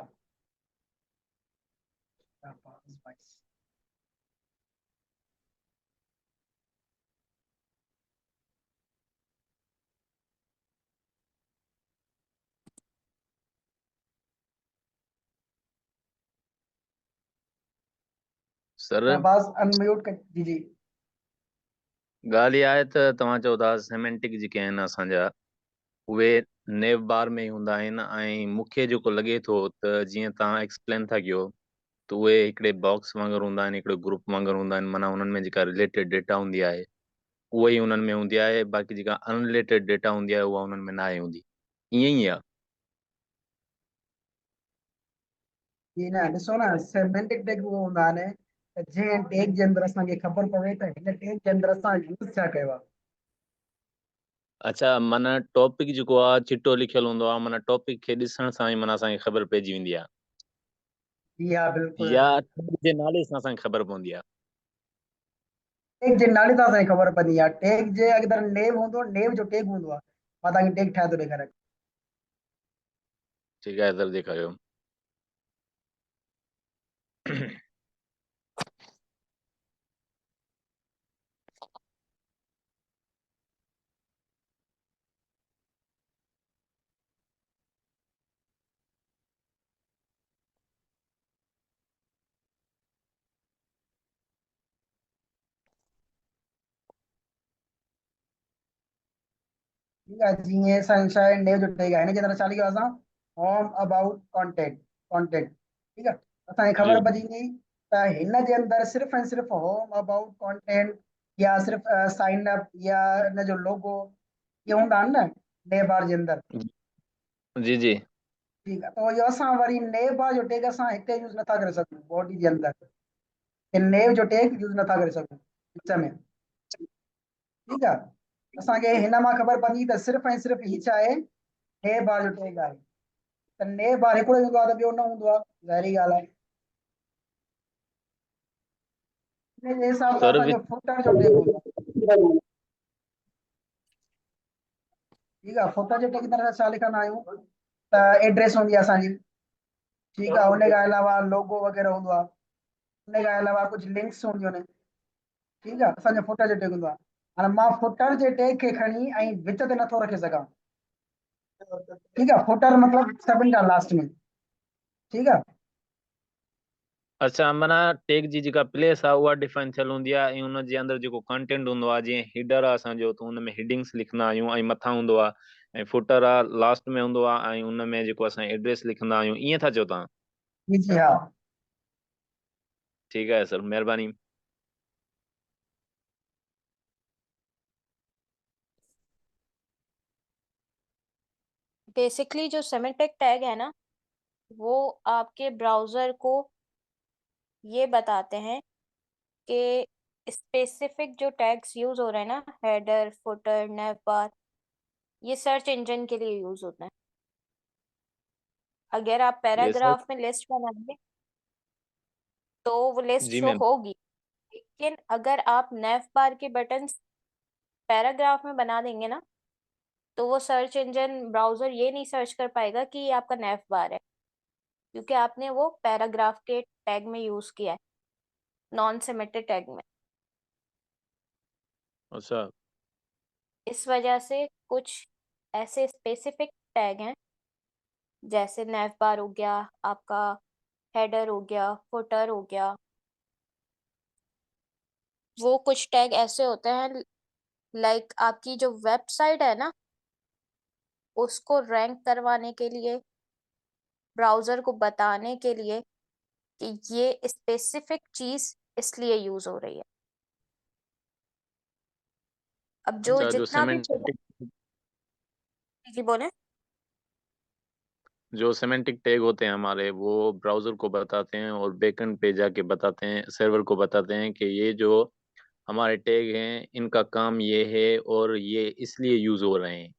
सर शाहबाज अनम्यूट कर जी जी। ॻाल्हि इहा आहे त तव्हां चओ था सेमेंटिक जेके आहिनि असांजा उहे नेव बार में ई हूंदा आहिनि ऐं मूंखे जेको लॻे थो त जीअं तव्हां एक्सप्लेन था कयो त उहे हिकिड़े बॉक्स वांगुरु हूंदा आहिनि हिकिड़े ग्रुप वांगुरु हूंदा आहिनि माना हुननि में जेका रिलेटेड डेटा हूंदी आहे उहा ई हुननि में हूंदी आहे बाक़ी जेका अनरिलेटेड डेटा हूंदी आहे उहा हुननि में न आहे हूंदी ईअं ई आहे। जी न ॾिसो न सेमेंटिक टैग उहो हूंदा आहिनि त जंहिं टैग जे अंदरि असांखे ख़बर पवे त हिन टैग जे अंदरि असां यूज़ छा कयो आहे। अच्छा माना टॉपिक जेको आहे चिटो लिखियलु हूंदो आहे माना टॉपिक खे ॾिसण सां ई माना असांखे ख़बर पइजी वेंदी आहे जी हा बिल्कुलु या टैग जे नाले सां असांखे ख़बर पवंदी आहे। टैग जे नाले सां असांखे ख़बर पवंदी आहे। टैग जे अगरि नेव हूंदो नेव जो टैग हूंदो आहे मां तव्हांखे टैग ठाहे थो ॾेखारियां। ठीकु आहे सर ॾेखारियो। ठीक है जी, सनशाइन ने जो टैग है ना जितना चाली के असां होम अबाउट कांटेक्ट कांटेक्ट, ठीक है, असांखे जी ख़बर पइजी त हिन जे अंदरि सिर्फ़ु ऐं सिर्फ़ु होम अबाउट कंटेंट या सिर्फ़ु साइन अप या इन जो लोगो ये हूंदा आहिनि न नेम बार जे अंदरि। जी जी ठीकु आहे, त इहो असां वरी नेम बार जो टैग असां हिते यूज़ नथा करे सघूं बॉडी जे अंदरि, नेम जो टैग यूज़ नथा करे सघूं विच में। ठीकु आहे, असांखे हिन मां ख़बर पवंदी त सिर्फ़ु ऐं सिर्फ़ु हीउ छा आहे, नेम बार जो टैग आहे। त नेम बार हिकिड़ो हूंदो आहे त ॿियो न हूंदो आहे, ज़ाहिरी ॻाल्हि आहे। इन जे हिसाब सां सर असांजो फुटर जो टैग हूंदो आहे। ठीकु आहे, फुटर जे टैग में असां छा लिखंदा आहियूं त एड्रेस हूंदी आहे असांजी। ठीकु आहे, उन खां अलावा लोगो वग़ैरह हूंदो आहे, उन खां अलावा कुझु लिंक्स हूंदियूं आहिनि। ठीकु आहे, असांजो फुटर जो टैग हूंदो आहे। हाणे मां फुटर जे टैग खे खणी ऐं विच ते नथो रखे सघां। ठीकु आहे, फुटर मतिलबु सभिनि खां लास्ट में। ठीकु आहे, अच्छा माना टैग जी जेका प्लेस आहे उहा डिफाइन थियल हूंदी आहे ऐं उन जे अंदरि जेको कंटेंट हूंदो आहे जीअं हेडर आहे असांजो त उन में हेडिंग्स लिखंदा आहियूं ऐं मथां हूंदो आहे ऐं फुटर आहे लास्ट में हूंदो आहे ऐं उन में जेको असां एड्रेस लिखंदा आहियूं, ईअं था चओ तव्हां? जी जी हा। ठीकु आहे सर, महिरबानी। बेसिकली जो सेमेंटिक टैग है ना, वो आपके ब्राउज़र को ये बताते हैं कि स्पेसिफिक जो टैग्स यूज़ हो रहे हैं ना, हेडर, फुटर, nav बार, ये सर्च इंजन के लिए यूज़ होते हैं। अगर आप ये सर। पैराग्राफ में लिस्ट बनाएंगे तो वो लिस्ट जी शो मैम। होगी, लेकिन अगर आप nav बार के बटन्स पैराग्राफ में बना देंगे ना, तो वो सर्च इंजन ब्राउज़र ये नहीं सर्च कर पाएगा कि ये आपका nav बार है, क्योंकि आपने वो पैराग्राफ के टैग में यूज़ किया है, नॉन सेमेटिक टैग में। अच्छा इस वजह से कुछ ऐसे स्पेसिफिक टैग हैं, जैसे nav बार हो गया, आपका हेडर हो गया, फुटर हो गया, वो कुछ टैग ऐसे होते हैं, लाइक आपकी जो वेबसाइट है ना, उसको रैंक करवाने के लिए, ब्राउज़र को बताने के लिए कि ये स्पेसिफिक चीज़ इसलिए यूज़ हो रही है। अब जो अच्छा, जितना भी छोटा, जी बोले। जो सेमेंटिक टैग होते हैं हमारे वो ब्राउजर को बताते हैं और बैकएंड पे जाके बताते हैं, सर्वर को बताते हैं कि ये जो हमारे टैग हैं इनका काम ये है और ये इसलिए यूज हो रहे हैं।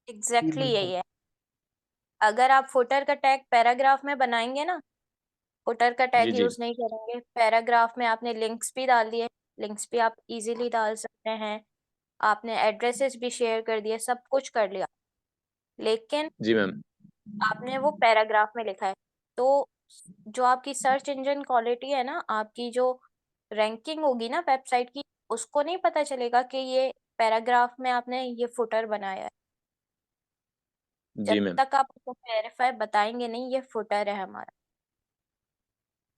जी एग्जैक्टली बिल्कुल। यही है। अगर आप फुटर का टैग पैराग्राफ में बनाएंगे ना, फुटर का जी टैग जी यूज़ नहीं करेंगे, पैराग्राफ में आपने लिंक्स भी डाल दिए, लिंक्स भी आप इजीली डाल सकते हैं, आपने एड्रेसेस भी शेयर कर दिए, सब कुछ कर लिया, लेकिन जी मैम। आपने वो पैराग्राफ में लिखा है, तो जो आपकी सर्च इंजन क्वालिटी है ना, आपकी जो रैंकिंग होगी ना वेबसाइट की, उसको नहीं पता चलेगा कि ये पैराग्राफ में आपने ये फुटर बनाया है, जब जी मैम। तक आप उसको वेरीफाई बताएंगे नहीं ये फुटर है हमारा।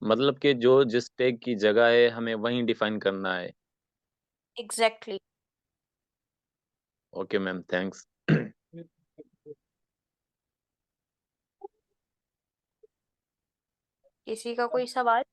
मतलब कि जो जिस टैग की जगह है हमें वहीं डिफाइन करना है। एग्जैक्टली। Okay ma'am, thanks. किसी का कोई सवाल?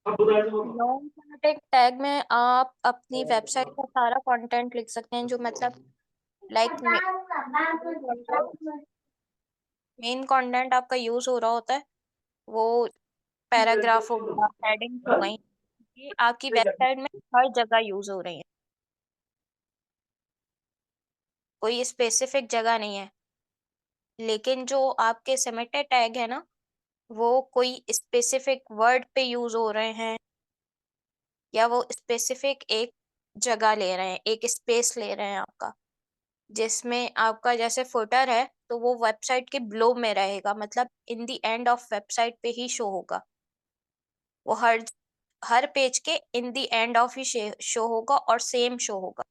नॉन सेमेटिक टैग में आप अपनी वेबसाइट का सारा कंटेंट लिख सकते हैं, जो मतलब लाइक मेन कंटेंट आपका यूज हो रहा होता है, वो पैराग्राफ हो गया, हेडिंग्स हो गई, ये आपकी वेबसाइट में हर जगह यूज हो रही है, कोई स्पेसिफिक जगह नहीं है। लेकिन जो आपके सेमेटिक टैग है ना, वो कोई स्पेसिफिक वर्ड पे यूज हो रहे हैं, या वो स्पेसिफिक एक जगह ले रहे हैं, एक स्पेस ले रहे हैं आपका, जिसमें आपका जैसे फुटर है तो वो वेबसाइट के बिलो में रहेगा, मतलब in the end of website पे ही शो होगा, वो हर हर पेज के in the end of he show होगा और सेम शो होगा।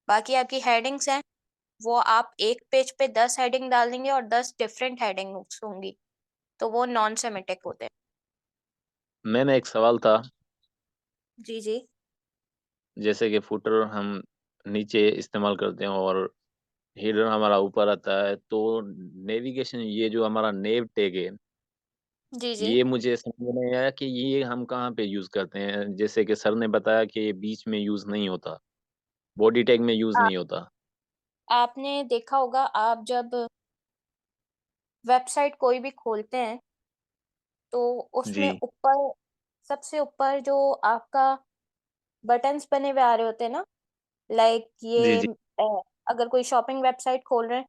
बाकी आपकी हेडिंग्स हैं, वो आप एक पेज पे 10 हेडिंग डाल देंगे और 10 डिफरेंट हेडिंग्स होंगी, तो वो नॉन सेमेटिक होते हैं। मैम एक सवाल था, जी जी। जैसे कि फुटर हम नीचे इस्तेमाल करते हैं और हेडर हमारा ऊपर आता है, तो नेविगेशन ये जो हमारा नेव टैग है, जी जी। ये मुझे समझ में नहीं आया कि ये हम कहाँ पे यूज करते हैं। जैसे कि सर ने बताया कि ये बीच में यूज नहीं होता, बॉडी टैग में यूज आप नहीं होता। आपने देखा होगा, आप जब वेबसाइट कोई भी खोलते हैं तो जी उसमें ऊपर, सबसे ऊपर जो आपका बटन्स बने हुए आ रहे होते हैं ना, लाइक जी ये जी। अगर कोई शॉपिंग वेबसाइट खोल रहे हैं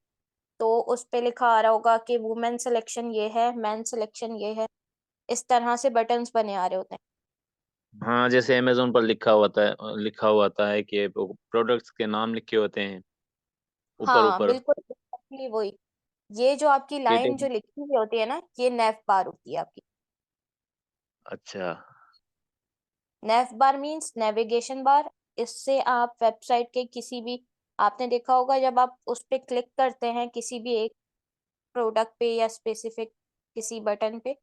तो उस पे लिखा आ रहा होगा कि वुमेन सिलेक्शन ये है, मेन सिलेक्शन ये है, इस तरह से बटन्स बने आ रहे होते हैं। हाँ, जैसे अमेजोन पर लिखा हुआ आता है कि प्रोडक्ट्स के नाम लिखे होते हैं ऊपर हाँ ऊपर। बिल्कुल exactly वही। ये जो आपकी लाइन जो कैटेगरी। लिखी हुई होती है ना, ये नेव बार होती है आपकी। अच्छा। नेव बार मीन्स नेविगेशन बार। इससे आप वेबसाइट के किसी भी, आपने देखा होगा जब आप उस पे क्लिक करते हैं किसी भी एक प्रोडक्ट पे या स्पेसिफिक किसी बटन पे,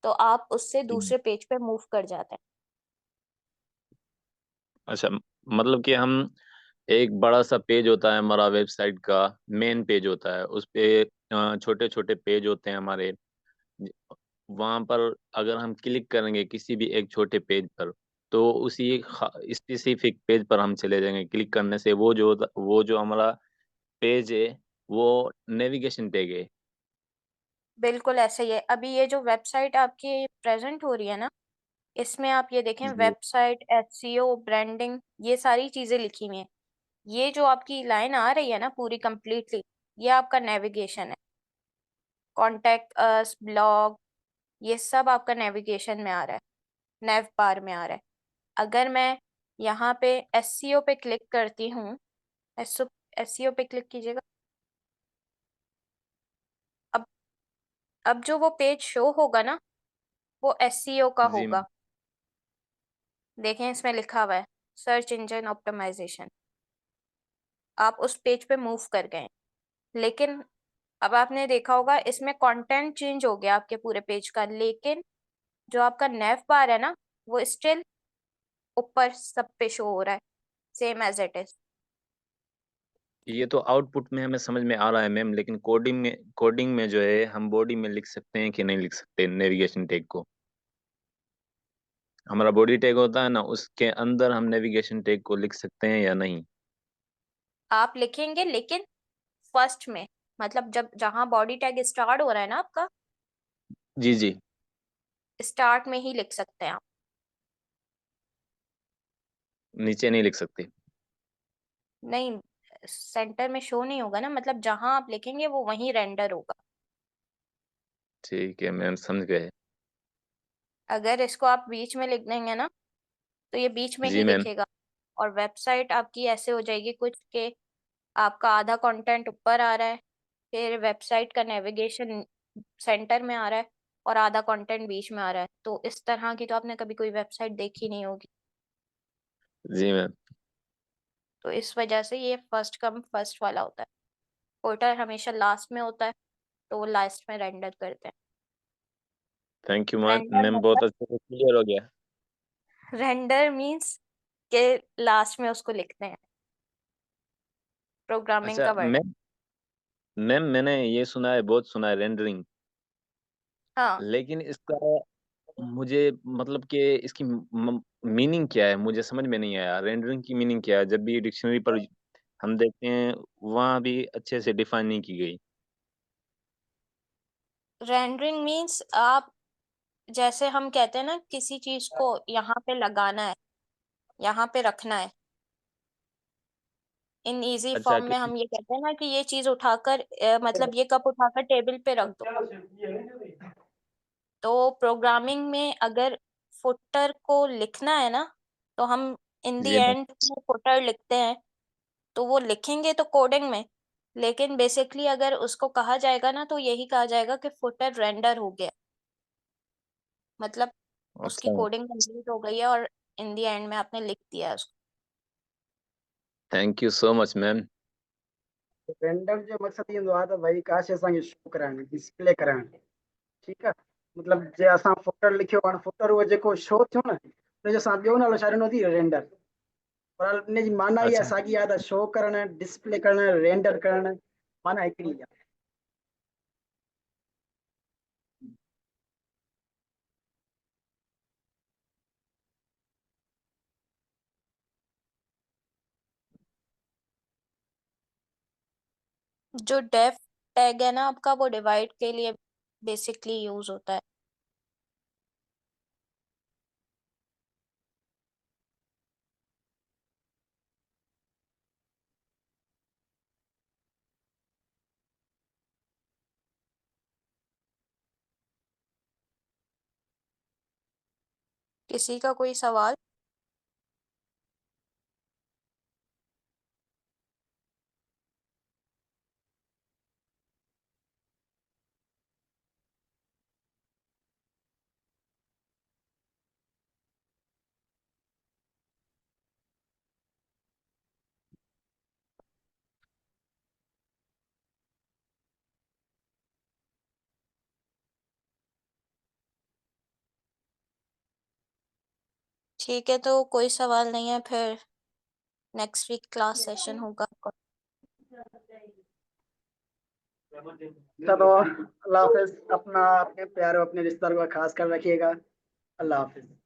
तो आप उससे जी। दूसरे पेज पे मूव कर जाते हैं। अच्छा, मतलब कि हम एक बड़ा सा पेज होता है हमारा, वेबसाइट का मेन पेज होता है, उस पे छोटे छोटे पेज होते हैं हमारे। वहां पर अगर हम क्लिक करेंगे किसी भी एक छोटे पेज पर, तो उसी स्पेसिफिक पेज पर हम चले जाएंगे। क्लिक करने से वो जो हमारा पेज है, वो नेविगेशन टैग है। बिल्कुल ऐसे ही है। अभी ये जो वेबसाइट आपकी प्रेजेंट हो रही है ना, इसमें आप ये देखें, जी वेबसाइट, एसईओ, ब्रांडिंग, ये सारी चीजें लिखी हुई हैं। ये जो आपकी लाइन आ रही है ना पूरी कंप्लीटली, ये आपका नेविगेशन है। कॉन्टेक्ट अस, ब्लॉग, ये सब आपका नेविगेशन में आ रहा है, नेव बार में आ रहा है। अगर मैं यहाँ पे एसईओ पे क्लिक करती हूँ, एसईओ पे क्लिक कीजिएगा। अब अब जो वो पेज शो होगा ना, वो एसईओ का जी होगा। मैम। देखें इसमें लिखा हुआ है सर्च इंजन ऑप्टिमाइजेशन। आप उस पेज पे मूव कर गए, लेकिन अब आपने देखा होगा इसमें कंटेंट चेंज हो गया आपके पूरे पेज का, लेकिन जो आपका नेव बार है ना, वो स्टिल ऊपर सब पे शो हो रहा है, सेम एज इट इज। ये तो आउटपुट में हमें समझ में आ रहा है मैम, लेकिन कोडिंग में जो है, हम बॉडी में लिख सकते हैं कि नहीं लिख सकते नेविगेशन टैग को? हमारा बॉडी टैग होता है ना, उसके अंदर हम नेविगेशन टैग को लिख सकते हैं या नहीं? आप लिखेंगे, लेकिन फर्स्ट में, मतलब जब जहां बॉडी टैग स्टार्ट हो रहा है ना आपका, जी जी। स्टार्ट में ही लिख सकते हैं आप। नीचे नहीं लिख सकते? नहीं, सेंटर में शो नहीं होगा ना, मतलब जहां आप लिखेंगे वो वहीं रेंडर होगा। ठीक है मैम, समझ गए। अगर इसको आप बीच में लिख देंगे ना, तो ये बीच में जी ही मैम। लिखेगा। और वेबसाइट आपकी ऐसे हो जाएगी कुछ के, आपका आधा कंटेंट ऊपर आ रहा है, फिर वेबसाइट का नेविगेशन सेंटर में आ रहा है, और आधा कंटेंट बीच में आ रहा है। तो इस तरह की तो आपने कभी कोई वेबसाइट देखी नहीं होगी। जी मैम। तो इस वजह से ये फर्स्ट कम फर्स्ट वाला होता है। पोर्टर हमेशा लास्ट में होता है, तो वो लास्ट में रेंडर करते हैं। Thank you ma'am, render ma'am बहुत मतलब, अच्छे से क्लियर हो गया। रेंडर मीन्स के लास्ट में उसको लिखते हैं, प्रोग्रामिंग अच्छा का वर्ड है। मैम मैंने ये सुना है, बहुत सुना है रेंडरिंग, हाँ, लेकिन इसका मुझे मतलब कि इसकी मीनिंग क्या है, मुझे समझ में नहीं आया। रेंडरिंग की मीनिंग क्या है? जब भी डिक्शनरी पर हम देखते हैं, वहाँ भी अच्छे से डिफाइन नहीं की गई। रेंडरिंग मीन्स आप, जैसे हम कहते हैं ना किसी चीज को यहाँ पे लगाना है, यहाँ पे रखना है, इन इजी अच्छा फॉर्म में किसी। हम ये कहते हैं ना कि ये चीज उठाकर मतलब ये कप उठाकर टेबल पे रख दो। तो प्रोग्रामिंग में अगर फुटर को लिखना है ना, तो हम इन दी जी मैम। एंड फुटर लिखते हैं। तो वो लिखेंगे तो कोडिंग में, लेकिन बेसिकली अगर उसको कहा जाएगा ना, तो यही कहा जाएगा कि फुटर रेंडर हो गया, मतलब उसकी अच्छा, कोडिंग कंप्लीट हो गई है और इन दी एंड में आपने लिख दिया है उसको। Thank you so much ma'am. Render जो मक़सद थींदो आहे त भई का शइ असांखे शो कराइण, डिस्प्ले कराइण, ठीकु आहे। मतिलबु जे असां फुटर लिखियो, हाणे फुटर उहो जेको शो थियो न, हुनजो असां ॿियो नालो छा ॾिनो अथई, रेंडर। पर इन जी माना इहा अच्छा साॻी आहे त शो करणु, डिस्प्ले करणु, रेंडर करणु, माना हिकिड़ी आहे। जो डेफ टैग है ना आपका, वो डिवाइड के लिए बेसिकली यूज होता है। किसी का कोई सवाल? ठीक है, तो कोई सवाल नहीं है, फिर नेक्स्ट वीक क्लास सेशन होगा। चलो, अल्लाह हाफिज। अपना, अपने प्यारे, अपने रिश्तेदारों का खास कर रखिएगा। अल्लाह हाफिज।